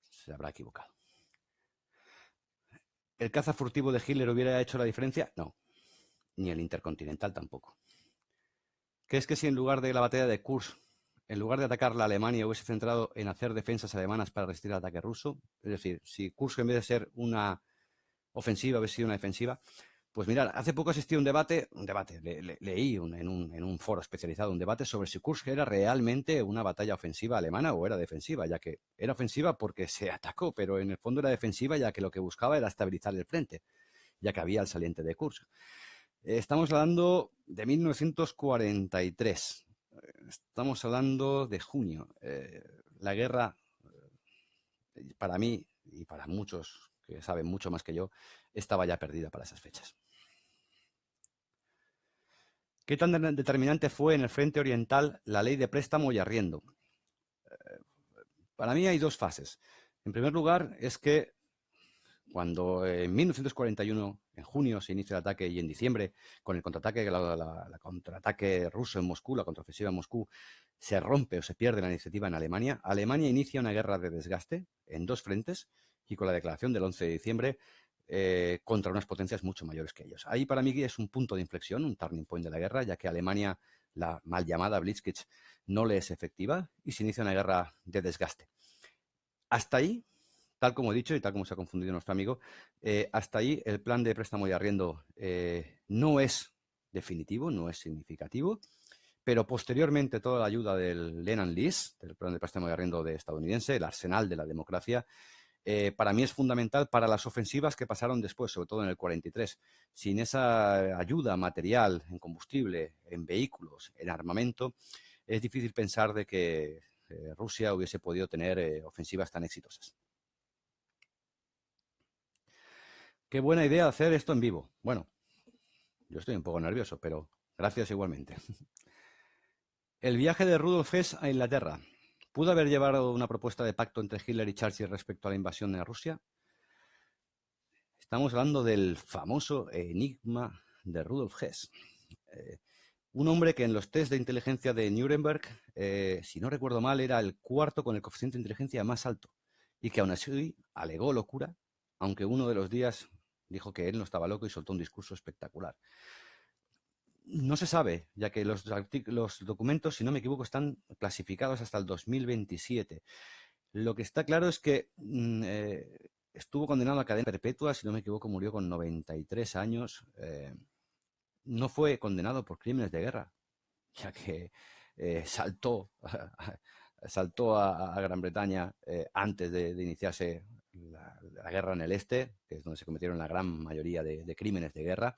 [SPEAKER 1] Se habrá equivocado. ¿El caza furtivo de Hitler hubiera hecho la diferencia? No, ni el intercontinental tampoco. ¿Crees que si en lugar de la batalla de Kursk, en lugar de atacar la Alemania, hubiese centrado en hacer defensas alemanas para resistir el ataque ruso? Es decir, si Kursk en vez de ser una ofensiva hubiese sido una defensiva. Pues mirar, hace poco asistí a un debate, leí en un foro especializado un debate sobre si Kursk era realmente una batalla ofensiva alemana o era defensiva, ya que era ofensiva porque se atacó, pero en el fondo era defensiva ya que lo que buscaba era estabilizar el frente, ya que había el saliente de Kursk. Estamos hablando de 1943. Estamos hablando de junio. La guerra, para mí y para muchos que saben mucho más que yo, estaba ya perdida para esas fechas. ¿Qué tan determinante fue en el frente oriental la ley de préstamo y arriendo? Para mí hay dos fases. En primer lugar, es que cuando en 1941, en junio, se inicia el ataque y en diciembre, con el contraataque, la contraataque ruso en Moscú, la contraofensiva en Moscú, se rompe o se pierde la iniciativa en Alemania. Alemania inicia una guerra de desgaste en dos frentes y con la declaración del 11 de diciembre contra unas potencias mucho mayores que ellos. Ahí para mí es un punto de inflexión, un turning point de la guerra, ya que Alemania, la mal llamada Blitzkrieg, no le es efectiva y se inicia una guerra de desgaste. Hasta ahí, tal como he dicho y tal como se ha confundido nuestro amigo, hasta ahí el plan de préstamo y arriendo no es definitivo, no es significativo, pero posteriormente toda la ayuda del Lend-Lease, del plan de préstamo y arriendo de estadounidense, el arsenal de la democracia, para mí es fundamental para las ofensivas que pasaron después, sobre todo en el 43. Sin esa ayuda material, en combustible, en vehículos, en armamento, es difícil pensar de que Rusia hubiese podido tener ofensivas tan exitosas. Qué buena idea hacer esto en vivo. Bueno, yo estoy un poco nervioso, pero gracias igualmente. El viaje de Rudolf Hess a Inglaterra. ¿Pudo haber llevado una propuesta de pacto entre Hitler y Churchill respecto a la invasión de Rusia? Estamos hablando del famoso enigma de Rudolf Hess. Un hombre que en los test de inteligencia de Nuremberg, si no recuerdo mal, era el cuarto con el coeficiente de inteligencia más alto y que aún así alegó locura, aunque uno de los días dijo que él no estaba loco y soltó un discurso espectacular. No se sabe, ya que los documentos, si no me equivoco, están clasificados hasta el 2027. Lo que está claro es que estuvo condenado a cadena perpetua, si no me equivoco, murió con 93 años. No fue condenado por crímenes de guerra, ya que saltó a Gran Bretaña antes de iniciarse la guerra en el este, que es donde se cometieron la gran mayoría de crímenes de guerra.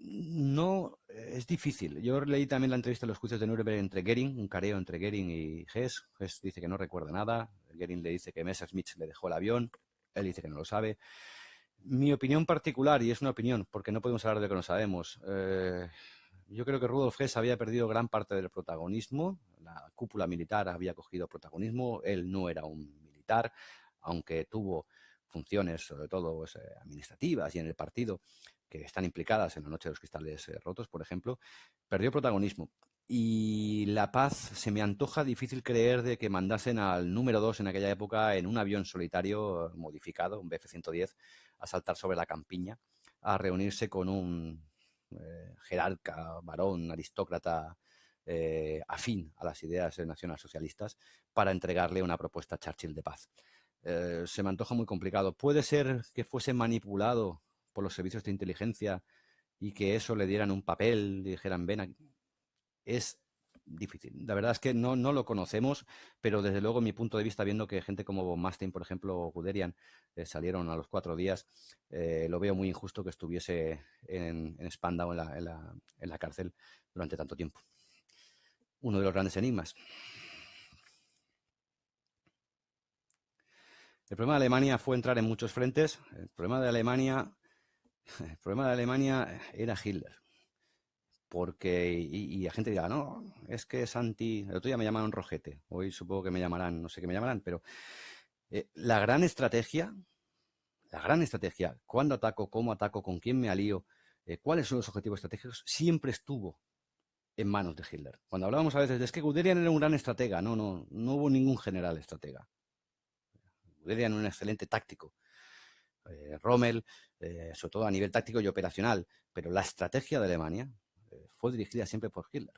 [SPEAKER 1] No, es difícil. Yo leí también la entrevista de los juicios de Nuremberg entre Goering, un careo entre Goering y Hess. Hess dice que no recuerda nada. Goering le dice que Messerschmitt le dejó el avión. Él dice que no lo sabe. Mi opinión particular, y es una opinión, porque no podemos hablar de lo que no sabemos, yo creo que Rudolf Hess había perdido gran parte del protagonismo. La cúpula militar había cogido protagonismo. Él no era un militar, aunque tuvo funciones, sobre todo pues, administrativas y en el partido, que están implicadas en la Noche de los Cristales Rotos, por ejemplo, perdió protagonismo. Y La Paz se me antoja difícil creer de que mandasen al número 2 en aquella época en un avión solitario modificado, un Bf-110, a saltar sobre la campiña, a reunirse con un jerarca, varón, aristócrata afín a las ideas nacionalsocialistas para entregarle una propuesta a Churchill de paz. Se me antoja muy complicado. Puede ser que fuese manipulado por los servicios de inteligencia y que eso le dieran un papel y dijeran, ven aquí. Es difícil. La verdad es que no lo conocemos, pero desde luego mi punto de vista, viendo que gente como Von Manstein, por ejemplo, o Guderian, salieron a los 4 días, lo veo muy injusto que estuviese en Spandau, en la cárcel, durante tanto tiempo. Uno de los grandes enigmas. El problema de Alemania fue entrar en muchos frentes. El problema de Alemania era Hitler. Porque, y la gente dirá, no, es que es anti... El otro día me llamaron rojete, hoy supongo que me llamarán, no sé qué me llamarán, pero la gran estrategia, cuándo ataco, cómo ataco, con quién me alío, cuáles son los objetivos estratégicos, siempre estuvo en manos de Hitler. Cuando hablábamos a veces de es que Guderian era un gran estratega, no hubo ningún general estratega. Guderian era un excelente táctico. Rommel, sobre todo a nivel táctico y operacional, pero la estrategia de Alemania fue dirigida siempre por Hitler.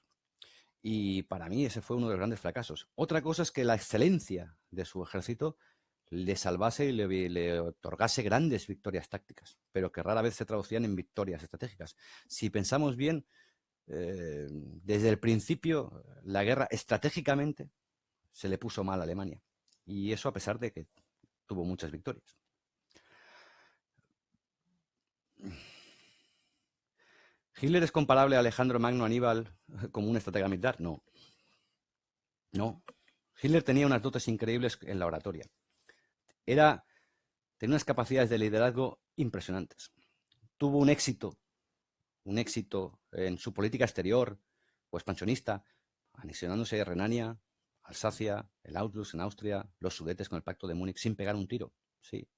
[SPEAKER 1] Y para mí ese fue uno de los grandes fracasos. Otra cosa es que la excelencia de su ejército le salvase y le otorgase grandes victorias tácticas, pero que rara vez se traducían en victorias estratégicas. Si pensamos bien, desde el principio la guerra estratégicamente se le puso mal a Alemania. Y eso a pesar de que tuvo muchas victorias. ¿Hitler es comparable a Alejandro Magno Aníbal como un estratega militar? No. Hitler tenía unas dotes increíbles en la oratoria. Tenía unas capacidades de liderazgo impresionantes. Tuvo un éxito en su política exterior o expansionista, anexionándose Renania, Alsacia, el Anschluss en Austria, los Sudetes con el Pacto de Múnich sin pegar un tiro. Sí.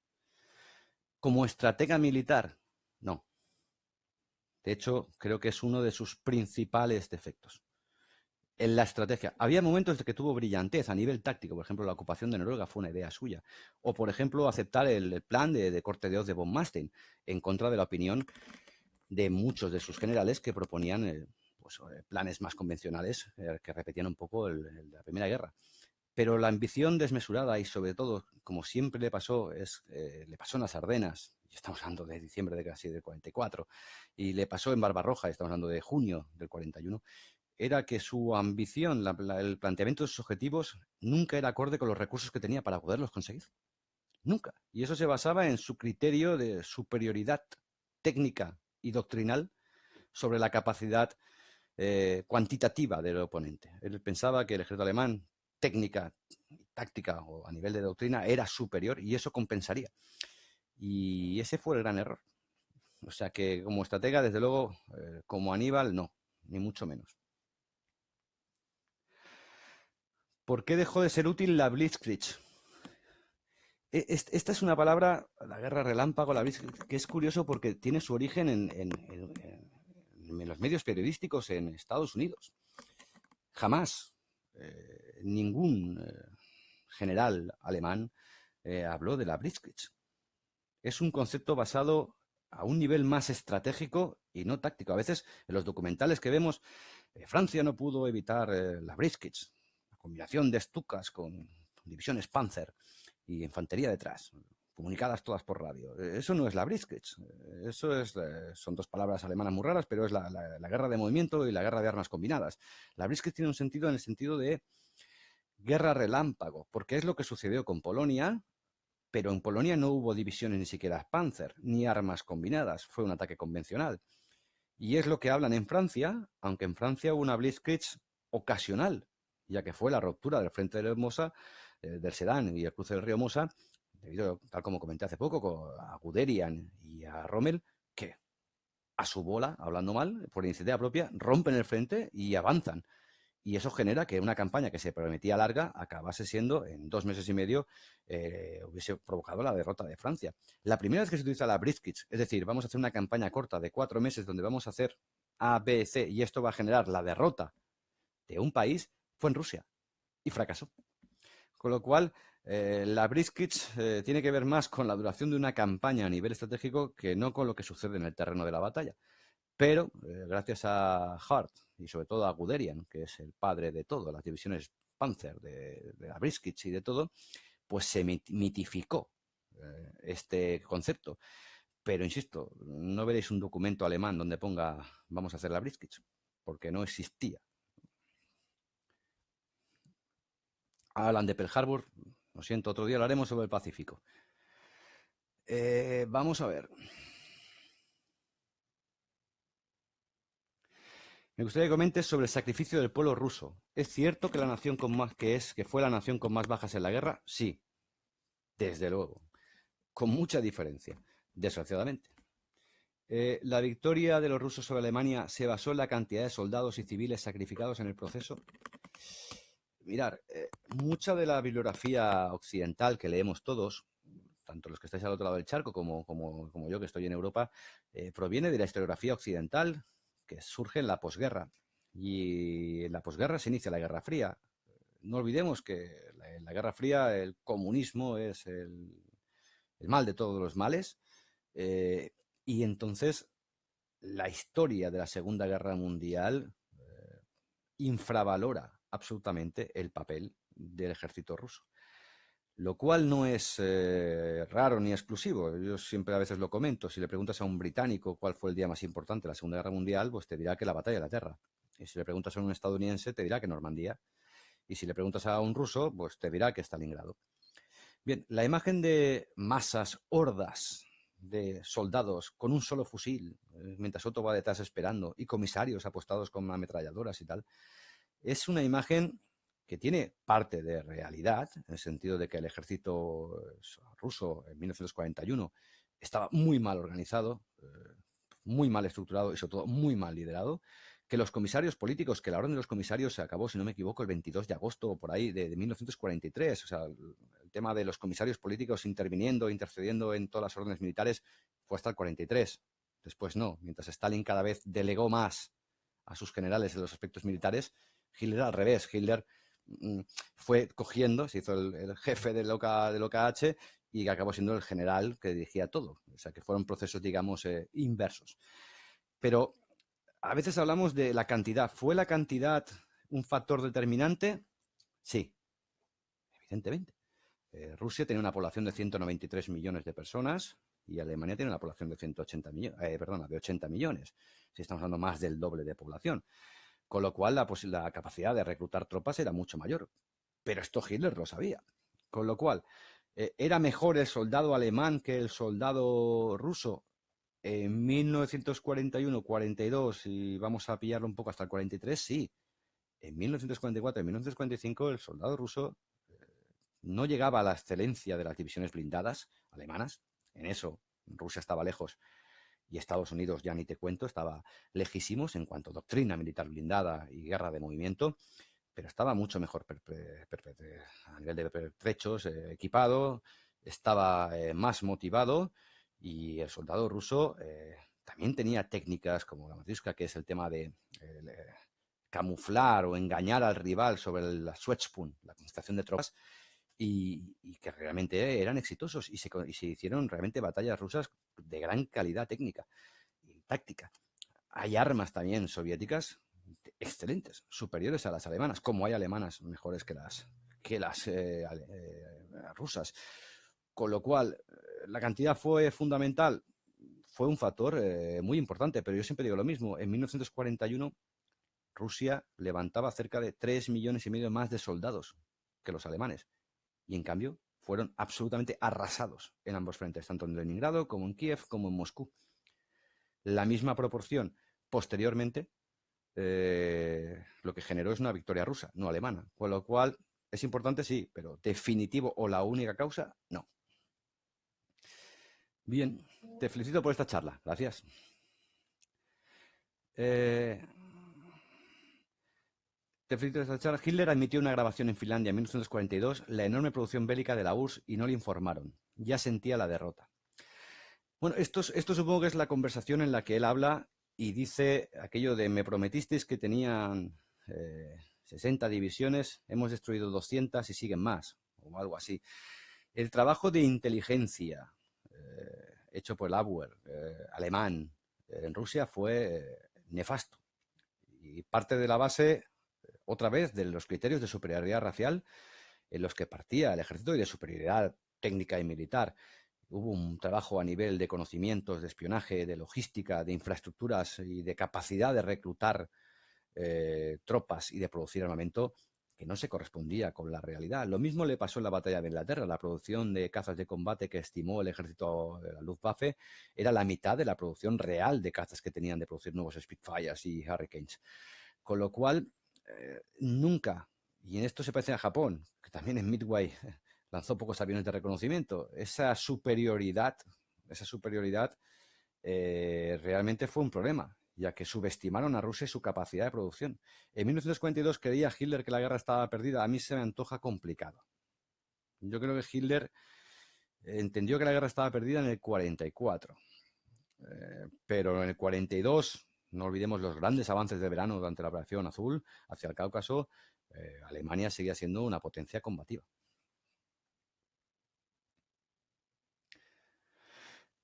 [SPEAKER 1] Como estratega militar, no. De hecho, creo que es uno de sus principales defectos. En la estrategia. Había momentos de que tuvo brillantez a nivel táctico. Por ejemplo, la ocupación de Noruega fue una idea suya. O, por ejemplo, aceptar el plan de corte de hoz de Von Manstein en contra de la opinión de muchos de sus generales que proponían planes más convencionales que repetían un poco la Primera Guerra. Pero la ambición desmesurada y, sobre todo, como siempre le pasó en las Ardenas, y estamos hablando de diciembre de casi del 44, y le pasó en Barbarroja, estamos hablando de junio del 41, era que su ambición, el planteamiento de sus objetivos, nunca era acorde con los recursos que tenía para poderlos conseguir. Nunca. Y eso se basaba en su criterio de superioridad técnica y doctrinal sobre la capacidad cuantitativa del oponente. Él pensaba que el ejército alemán, técnica, táctica o a nivel de doctrina, era superior y eso compensaría. Y ese fue el gran error. O sea que como estratega, desde luego, como Aníbal, no, ni mucho menos. ¿Por qué dejó de ser útil la Blitzkrieg? Esta es una palabra, la guerra relámpago, la Blitzkrieg, que es curioso porque tiene su origen en los medios periodísticos en Estados Unidos. Jamás ningún general alemán habló de la Blitzkrieg. Es un concepto basado a un nivel más estratégico y no táctico. A veces en los documentales que vemos, Francia no pudo evitar la Blitzkrieg, la combinación de Stukas con divisiones Panzer y infantería detrás, comunicadas todas por radio. Eso no es la Blitzkrieg. Eso son dos palabras alemanas muy raras, pero es la guerra de movimiento y la guerra de armas combinadas. La Blitzkrieg tiene un sentido en el sentido de guerra relámpago, porque es lo que sucedió con Polonia, pero en Polonia no hubo divisiones ni siquiera Panzer, ni armas combinadas. Fue un ataque convencional. Y es lo que hablan en Francia, aunque en Francia hubo una Blitzkrieg ocasional, ya que fue la ruptura del frente del Mosa, del Sedán y el cruce del río Mosa, debido, tal como comenté hace poco, a Guderian y a Rommel, que a su bola, hablando mal, por iniciativa propia, rompen el frente y avanzan. Y eso genera que una campaña que se prometía larga acabase siendo, en 2 meses y medio, hubiese provocado la derrota de Francia. La primera vez que se utiliza la Blitzkrieg, es decir, vamos a hacer una campaña corta de 4 meses donde vamos a hacer A, B, C, y esto va a generar la derrota de un país, fue en Rusia y fracasó. Con lo cual, la Blitzkrieg tiene que ver más con la duración de una campaña a nivel estratégico que no con lo que sucede en el terreno de la batalla. Pero gracias a Hart y sobre todo a Guderian, que es el padre de todo, las divisiones Panzer, de la Blitzkrieg y de todo, pues se mitificó este concepto. Pero insisto, no veréis un documento alemán donde ponga vamos a hacer la Blitzkrieg, porque no existía. Hablan de Pearl Harbor, lo siento, otro día hablaremos sobre el Pacífico. Vamos a ver. Me gustaría que comentes sobre el sacrificio del pueblo ruso. ¿Es cierto que la nación que fue la nación con más bajas en la guerra? Sí, desde luego, con mucha diferencia, desgraciadamente. ¿La victoria de los rusos sobre Alemania se basó en la cantidad de soldados y civiles sacrificados en el proceso? Mirar, mucha de la bibliografía occidental que leemos todos, tanto los que estáis al otro lado del charco como yo que estoy en Europa, proviene de la historiografía occidental que surge en la posguerra. Y en la posguerra se inicia la Guerra Fría. No olvidemos que en la Guerra Fría el comunismo es el mal de todos los males. Y entonces la historia de la Segunda Guerra Mundial infravalora absolutamente el papel del ejército ruso. Lo cual no es raro ni exclusivo. Yo siempre a veces lo comento. Si le preguntas a un británico cuál fue el día más importante de la Segunda Guerra Mundial, pues te dirá que la batalla de la Terra. Y si le preguntas a un estadounidense, te dirá que Normandía. Y si le preguntas a un ruso, pues te dirá que Stalingrado. Bien, la imagen de masas, hordas de soldados con un solo fusil, mientras otro va detrás esperando, y comisarios apostados con ametralladoras y tal, es una imagen que tiene parte de realidad, en el sentido de que el ejército ruso en 1941 estaba muy mal organizado, muy mal estructurado y sobre todo muy mal liderado, que los comisarios políticos, que la orden de los comisarios se acabó, si no me equivoco, el 22 de agosto o por ahí de 1943, o sea, el tema de los comisarios políticos interviniendo, intercediendo en todas las órdenes militares fue hasta el 43, después no, mientras Stalin cada vez delegó más a sus generales en los aspectos militares, Hitler al revés, Hitler fue cogiendo, se hizo el jefe del OKH y acabó siendo el general que dirigía todo. O sea, que fueron procesos, digamos, inversos. Pero a veces hablamos de la cantidad. ¿Fue la cantidad un factor determinante? Sí, evidentemente. Rusia tenía una población de 193 millones de personas y Alemania tiene una población de 80 millones. Si estamos hablando más del doble de población. Con lo cual la capacidad de reclutar tropas era mucho mayor. Pero esto Hitler lo sabía. Con lo cual, ¿era mejor el soldado alemán que el soldado ruso? En 1941, 42, y vamos a pillarlo un poco hasta el 43, sí. En 1944 y 1945 el soldado ruso no llegaba a la excelencia de las divisiones blindadas alemanas. En eso Rusia estaba lejos y Estados Unidos, ya ni te cuento, estaba lejísimos en cuanto a doctrina militar blindada y guerra de movimiento, pero estaba mucho mejor a nivel de pertrechos, equipado, estaba más motivado y el soldado ruso también tenía técnicas como la Matrioshka, que es el tema de camuflar o engañar al rival sobre la Schwarzpunkt, la concentración de tropas, y que realmente eran exitosos y se hicieron realmente batallas rusas de gran calidad técnica y táctica. Hay armas también soviéticas excelentes, superiores a las alemanas, como hay alemanas mejores que las rusas. Con lo cual, la cantidad fue fundamental, fue un factor muy importante, pero yo siempre digo lo mismo. En 1941 Rusia levantaba cerca de 3,5 millones más de soldados que los alemanes. Y en cambio fueron absolutamente arrasados en ambos frentes, tanto en Leningrado como en Kiev como en Moscú. La misma proporción posteriormente lo que generó es una victoria rusa, no alemana. Con lo cual es importante, sí, pero definitivo o la única causa, no. Bien, te felicito por esta charla. Gracias. Hitler admitió una grabación en Finlandia en 1942, la enorme producción bélica de la URSS, y no le informaron. Ya sentía la derrota. Bueno, esto supongo que es la conversación en la que él habla y dice aquello de me prometisteis que tenían 60 divisiones, hemos destruido 200 y siguen más, o algo así. El trabajo de inteligencia hecho por el Abwehr alemán en Rusia fue nefasto. Y parte de la base, otra vez, de los criterios de superioridad racial en los que partía el ejército y de superioridad técnica y militar. Hubo un trabajo a nivel de conocimientos, de espionaje, de logística, de infraestructuras y de capacidad de reclutar tropas y de producir armamento que no se correspondía con la realidad. Lo mismo le pasó en la batalla de Inglaterra. La producción de cazas de combate que estimó el ejército de la Luftwaffe era la mitad de la producción real de cazas que tenían de producir nuevos Spitfires y Hurricanes. Con lo cual, nunca, y en esto se parece a Japón, que también en Midway lanzó pocos aviones de reconocimiento, esa superioridad realmente fue un problema, ya que subestimaron a Rusia y su capacidad de producción. En 1942 creía Hitler que la guerra estaba perdida. A mí se me antoja complicado. Yo creo que Hitler entendió que la guerra estaba perdida en el 44. Pero en el 42, no olvidemos los grandes avances de verano durante la Operación Azul hacia el Cáucaso, Alemania seguía siendo una potencia combativa.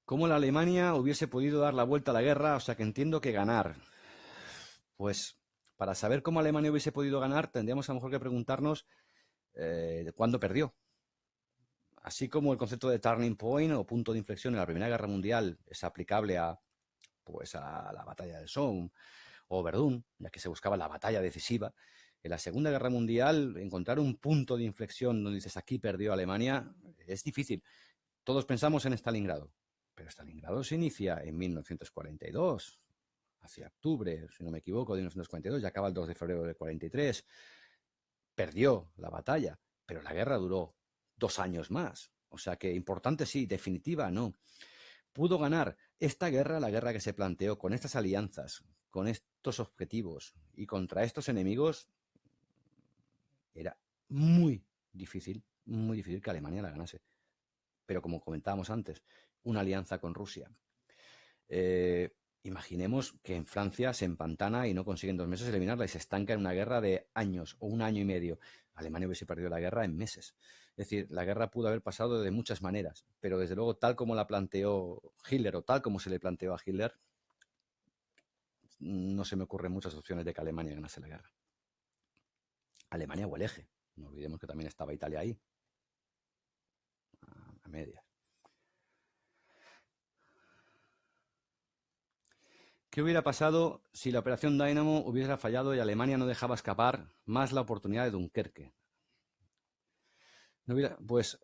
[SPEAKER 1] ¿Cómo la Alemania hubiese podido dar la vuelta a la guerra? O sea, que entiendo que ganar. Pues para saber cómo Alemania hubiese podido ganar, tendríamos a lo mejor que preguntarnos cuándo perdió. Así como el concepto de turning point o punto de inflexión en la Primera Guerra Mundial es aplicable a la batalla del Somme o Verdún, ya que se buscaba la batalla decisiva, en la Segunda Guerra Mundial encontrar un punto de inflexión donde dices aquí perdió Alemania es difícil. Todos pensamos en Stalingrado, pero Stalingrado se inicia en 1942, hacia octubre, si no me equivoco, de 1942, y acaba el 2 de febrero del 43. Perdió la batalla, pero la guerra duró 2 años más. O sea que importante sí, definitiva no. Pudo ganar esta guerra, la guerra que se planteó con estas alianzas, con estos objetivos y contra estos enemigos, era muy difícil que Alemania la ganase. Pero como comentábamos antes, una alianza con Rusia. Imaginemos que en Francia se empantana y no consigue en 2 meses eliminarla y se estanca en una guerra de años o 1 año y medio. Alemania hubiese perdido la guerra en meses. Es decir, la guerra pudo haber pasado de muchas maneras, pero desde luego tal como la planteó Hitler o tal como se le planteó a Hitler, no se me ocurren muchas opciones de que Alemania ganase la guerra. Alemania o el eje. No olvidemos que también estaba Italia ahí, a medias. ¿Qué hubiera pasado si la operación Dynamo hubiera fallado y Alemania no dejaba escapar más la oportunidad de Dunkerque? Pues,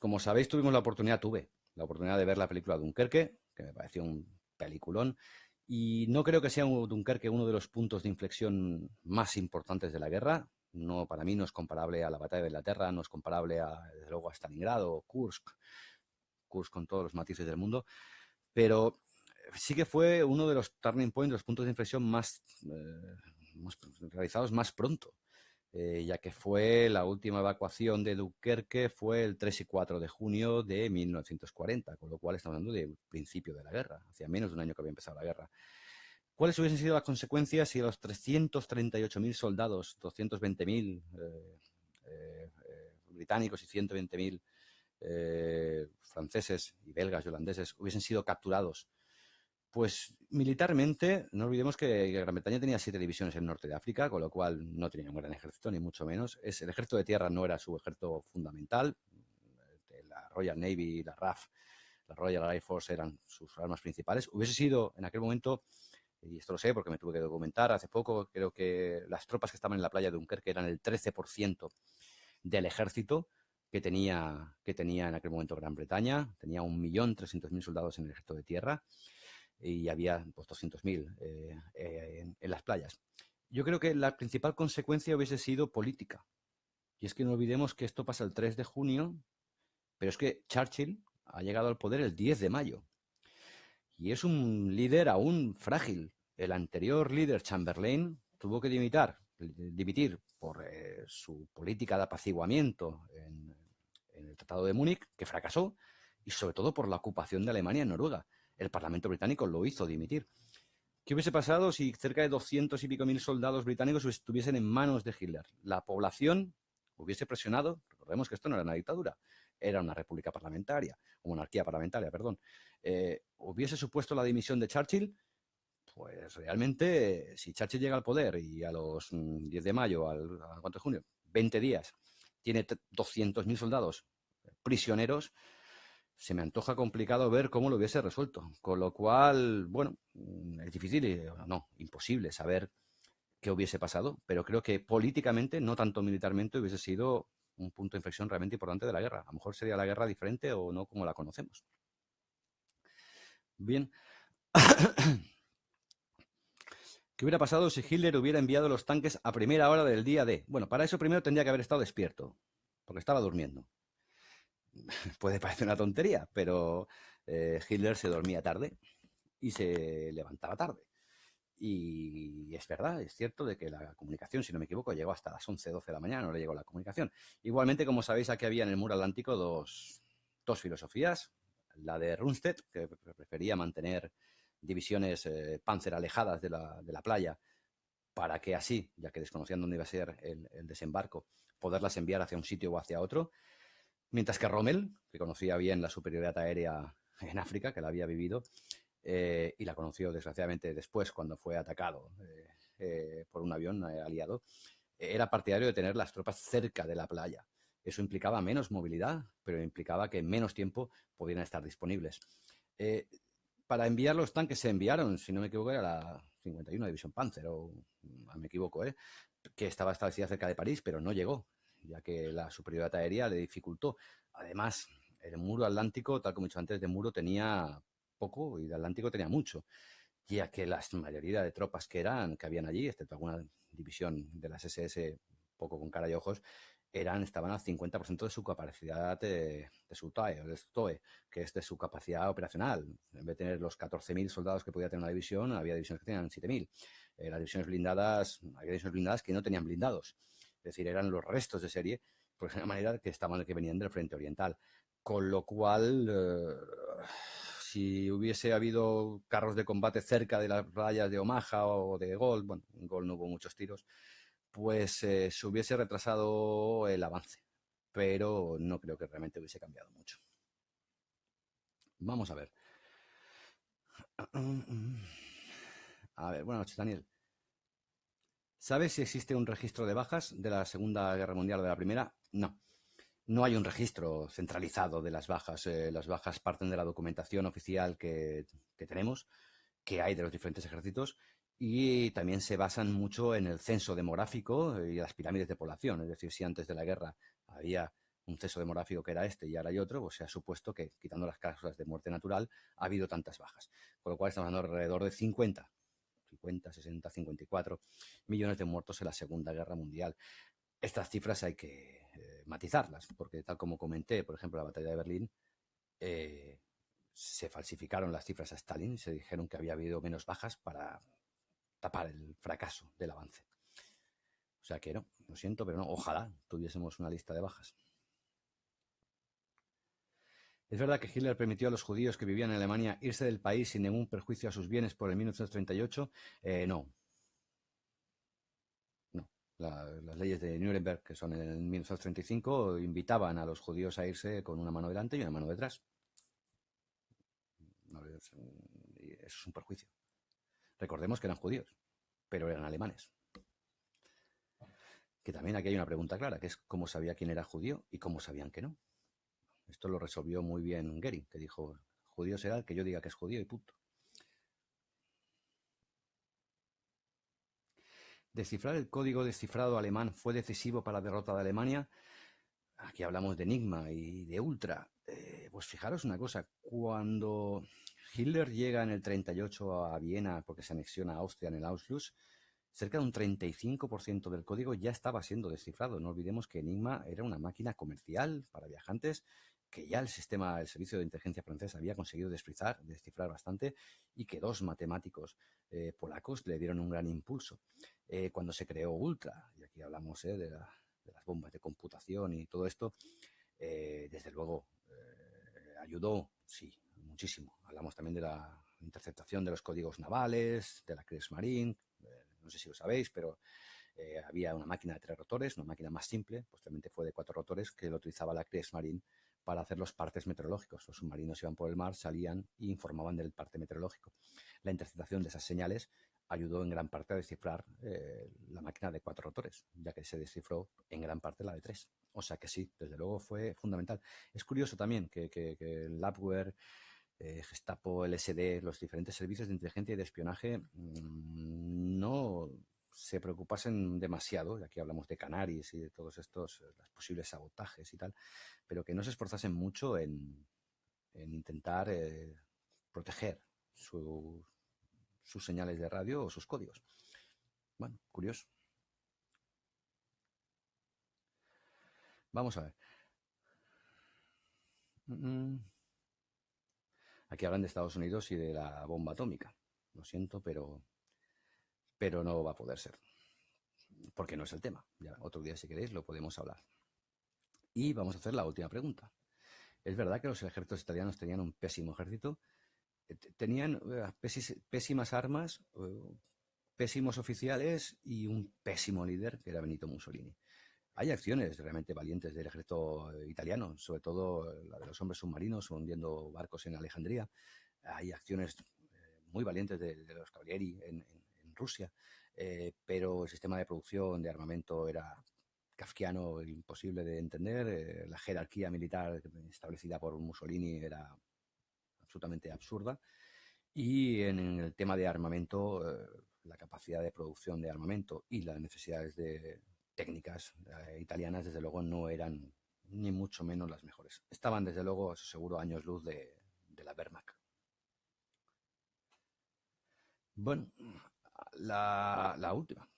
[SPEAKER 1] como sabéis, tuve la oportunidad de ver la película Dunkerque, que me pareció un peliculón, y no creo que sea Dunkerque uno de los puntos de inflexión más importantes de la guerra. No, para mí no es comparable a la batalla de Inglaterra, no es comparable desde luego a Stalingrado o Kursk con todos los matices del mundo, pero sí que fue uno de los turning points, los puntos de inflexión más realizados más pronto, ya que fue la última evacuación de Dunkerque fue el 3 y 4 de junio de 1940, con lo cual estamos hablando del principio de la guerra, hacía menos de un año que había empezado la guerra. ¿Cuáles hubiesen sido las consecuencias si los 338.000 soldados, 220.000 británicos y 120.000 franceses y belgas y holandeses hubiesen sido capturados? Pues militarmente, no olvidemos que Gran Bretaña tenía 7 divisiones en el norte de África, con lo cual no tenía un gran ejército, ni mucho menos. El ejército de tierra no era su ejército fundamental. La Royal Navy y la RAF, la Royal Air Force, eran sus armas principales. Hubiese sido en aquel momento, y esto lo sé porque me tuve que documentar hace poco, creo que las tropas que estaban en la playa de Dunkerque eran el 13% del ejército que tenía en aquel momento Gran Bretaña. Tenía 1.300.000 soldados en el ejército de tierra y había pues, 200.000 en las playas. Yo creo que la principal consecuencia hubiese sido política. Y es que no olvidemos que esto pasa el 3 de junio, pero es que Churchill ha llegado al poder el 10 de mayo. Y es un líder aún frágil. El anterior líder, Chamberlain, tuvo que dimitir dimitir por su política de apaciguamiento en el Tratado de Múnich, que fracasó, y sobre todo por la ocupación de Alemania en Noruega. El Parlamento británico lo hizo dimitir. ¿Qué hubiese pasado si cerca de 200 y pico mil soldados británicos estuviesen en manos de Hitler? La población hubiese presionado, recordemos que esto no era una dictadura, era una república parlamentaria, o monarquía parlamentaria, perdón. ¿Hubiese supuesto la dimisión de Churchill? Pues realmente, si Churchill llega al poder y a los 10 de mayo, ¿a cuánto de junio? 20 días, tiene 200.000 soldados prisioneros, se me antoja complicado ver cómo lo hubiese resuelto. Con lo cual, bueno, es difícil, no, imposible saber qué hubiese pasado, pero creo que políticamente, no tanto militarmente, hubiese sido un punto de inflexión realmente importante de la guerra. A lo mejor sería la guerra diferente o no como la conocemos. Bien. ¿Qué hubiera pasado si Hitler hubiera enviado los tanques a primera hora del día D? Bueno, para eso primero tendría que haber estado despierto, porque estaba durmiendo. Puede parecer una tontería, pero Hitler se dormía tarde y se levantaba tarde. Y es verdad, es cierto de que la comunicación, si no me equivoco, llegó hasta las 11, 12 de la mañana, no le llegó la comunicación. Igualmente, como sabéis, aquí había en el muro atlántico dos filosofías. La de Rundstedt, que prefería mantener divisiones Panzer alejadas de la playa, para que así, ya que desconocían dónde iba a ser el desembarco, poderlas enviar hacia un sitio o hacia otro. Mientras que Rommel, que conocía bien la superioridad aérea en África, que la había vivido, y la conoció desgraciadamente después cuando fue atacado por un avión aliado, era partidario de tener las tropas cerca de la playa. Eso implicaba menos movilidad, pero implicaba que en menos tiempo podían estar disponibles. Para enviar los tanques se enviaron, si no me equivoco, era la 51 División Panzer, o me equivoco, que estaba establecida cerca de París, pero no llegó, ya que la superioridad aérea le dificultó. Además, el muro atlántico, tal como he dicho antes, de muro tenía poco y de atlántico tenía mucho, ya que la mayoría de tropas que habían allí, excepto alguna división de las SS poco con cara y ojos, estaban al 50% de su capacidad de su TOE, que es de su capacidad operacional. En vez de tener los 14.000 soldados que podía tener una división, había divisiones que tenían 7.000. Las divisiones blindadas, había divisiones blindadas que no tenían blindados. Es decir, eran los restos de serie, por ejemplo, de manera que venían del frente oriental. Con lo cual, si hubiese habido carros de combate cerca de las playas de Omaha o de Gol, bueno, en Gol no hubo muchos tiros, pues se hubiese retrasado el avance, pero no creo que realmente hubiese cambiado mucho. Vamos a ver. A ver, buenas noches, Daniel. ¿Sabes si existe un registro de bajas de la Segunda Guerra Mundial o de la Primera? No. No hay un registro centralizado de las bajas. Las bajas parten de la documentación oficial que tenemos, que hay de los diferentes ejércitos, y también se basan mucho en el censo demográfico y las pirámides de población. Es decir, si antes de la guerra había un censo demográfico que era este y ahora hay otro, pues se ha supuesto que, quitando las causas de muerte natural, ha habido tantas bajas. Con lo cual estamos hablando alrededor de 50, 60, 54 millones de muertos en la Segunda Guerra Mundial. Estas cifras hay que matizarlas, porque tal como comenté, por ejemplo, la batalla de Berlín, se falsificaron las cifras a Stalin y se dijeron que había habido menos bajas para tapar el fracaso del avance. O sea que no, lo siento, pero no, ojalá tuviésemos una lista de bajas. ¿Es verdad que Hitler permitió a los judíos que vivían en Alemania irse del país sin ningún perjuicio a sus bienes por el 1938? No. No. Las leyes de Nuremberg, que son en el 1935, invitaban a los judíos a irse con una mano delante y una mano detrás. No, eso es un perjuicio. Recordemos que eran judíos, pero eran alemanes. Que también aquí hay una pregunta clara, que es cómo sabía quién era judío y cómo sabían que no. Esto lo resolvió muy bien Goering, que dijo, judío será el que yo diga que es judío y punto. ¿Descifrar el código descifrado alemán fue decisivo para la derrota de Alemania? Aquí hablamos de Enigma y de Ultra. Pues fijaros una cosa, cuando Hitler llega en el 38 a Viena porque se anexiona a Austria en el Anschluss, cerca de un 35% del código ya estaba siendo descifrado. No olvidemos que Enigma era una máquina comercial para viajantes que ya el servicio de inteligencia francesa había conseguido descifrar bastante, y que dos matemáticos polacos le dieron un gran impulso. Cuando se creó Ultra, y aquí hablamos de las bombas de computación y todo esto, desde luego ayudó, sí, muchísimo. Hablamos también de la interceptación de los códigos navales, de la Kriegsmarine, no sé si lo sabéis, pero había una máquina de 3 rotores, una máquina más simple, posteriormente fue de 4 rotores, que lo utilizaba la Kriegsmarine para hacer los partes meteorológicos. Los submarinos iban por el mar, salían e informaban del parte meteorológico. La interceptación de esas señales ayudó en gran parte a descifrar la máquina de 4 rotores, ya que se descifró en gran parte la de 3. O sea que sí, desde luego fue fundamental. Es curioso también que el Abwehr, Gestapo, LSD, los diferentes servicios de inteligencia y de espionaje no se preocupasen demasiado, y aquí hablamos de Canaris y de todos estos los posibles sabotajes y tal, pero que no se esforzasen mucho en intentar proteger sus señales de radio o sus códigos. Bueno, curioso. Vamos a ver. Aquí hablan de Estados Unidos y de la bomba atómica. Lo siento, pero no va a poder ser, porque no es el tema. Ya, otro día, si queréis, lo podemos hablar. Y vamos a hacer la última pregunta. ¿Es verdad que los ejércitos italianos tenían un pésimo ejército? Tenían pésimas armas, pésimos oficiales y un pésimo líder, que era Benito Mussolini. Hay acciones realmente valientes del ejército italiano, sobre todo la de los hombres submarinos hundiendo barcos en Alejandría. Hay acciones muy valientes de los Cavalieri en Rusia, pero el sistema de producción de armamento era kafkiano, imposible de entender. La jerarquía militar establecida por Mussolini era absolutamente absurda. Y en el tema de armamento, la capacidad de producción de armamento y las necesidades técnicas italianas, desde luego, no eran ni mucho menos las mejores. Estaban, desde luego, seguro, años luz de la Wehrmacht. Bueno, la última.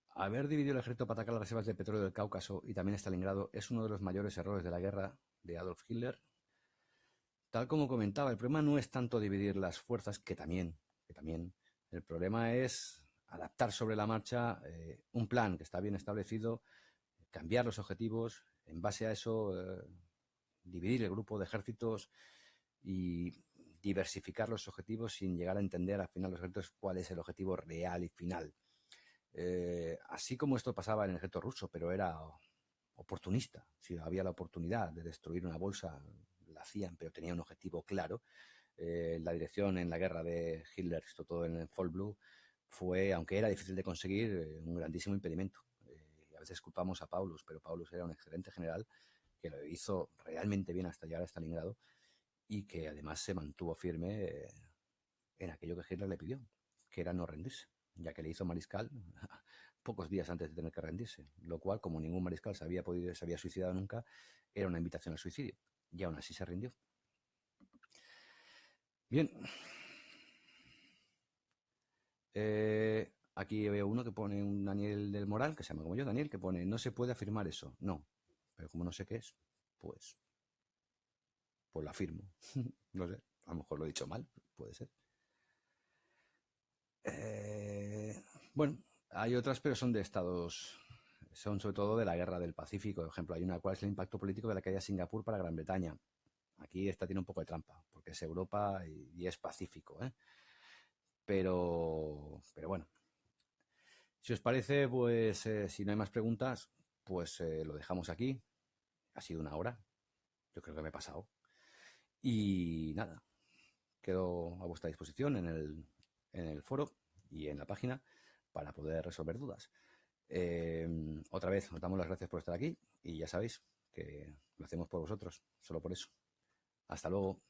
[SPEAKER 1] Haber dividido el ejército para atacar las reservas de petróleo del Cáucaso y también Stalingrado es uno de los mayores errores de la guerra de Adolf Hitler. Tal como comentaba, el problema no es tanto dividir las fuerzas, que también. El problema es adaptar sobre la marcha un plan que está bien establecido, cambiar los objetivos, en base a eso dividir el grupo de ejércitos y diversificar los objetivos sin llegar a entender al final los ejércitos cuál es el objetivo real y final. Así como esto pasaba en el ejército ruso, pero era oportunista. Si había la oportunidad de destruir una bolsa, la hacían, pero tenía un objetivo claro. La dirección en la guerra de Hitler, sobre todo en el Vollblut, fue, aunque era difícil de conseguir, un grandísimo impedimento. A veces culpamos a Paulus, pero Paulus era un excelente general que lo hizo realmente bien hasta llegar a Stalingrado, y que además se mantuvo firme en aquello que Hitler le pidió, que era no rendirse, ya que le hizo mariscal pocos días antes de tener que rendirse, lo cual, como ningún mariscal se había suicidado nunca, era una invitación al suicidio, y aún así se rindió. Bien. Aquí veo uno que pone, un Daniel del Moral, que se llama como yo, Daniel, que pone: no se puede afirmar eso. No, pero como no sé qué es, pues lo afirmo. No sé, a lo mejor lo he dicho mal, puede ser. Bueno, hay otras, pero son de estados, son sobre todo de la guerra del Pacífico. Por ejemplo, hay una: ¿cuál es el impacto político de la caída de Singapur para Gran Bretaña? Aquí esta tiene un poco de trampa, porque es Europa y es Pacífico, ¿eh? Pero bueno, si os parece, pues si no hay más preguntas, pues lo dejamos aquí. Ha sido una hora, yo creo que me he pasado. Y nada, quedo a vuestra disposición en el foro y en la página para poder resolver dudas. Otra vez, os damos las gracias por estar aquí, y ya sabéis que lo hacemos por vosotros, solo por eso. Hasta luego.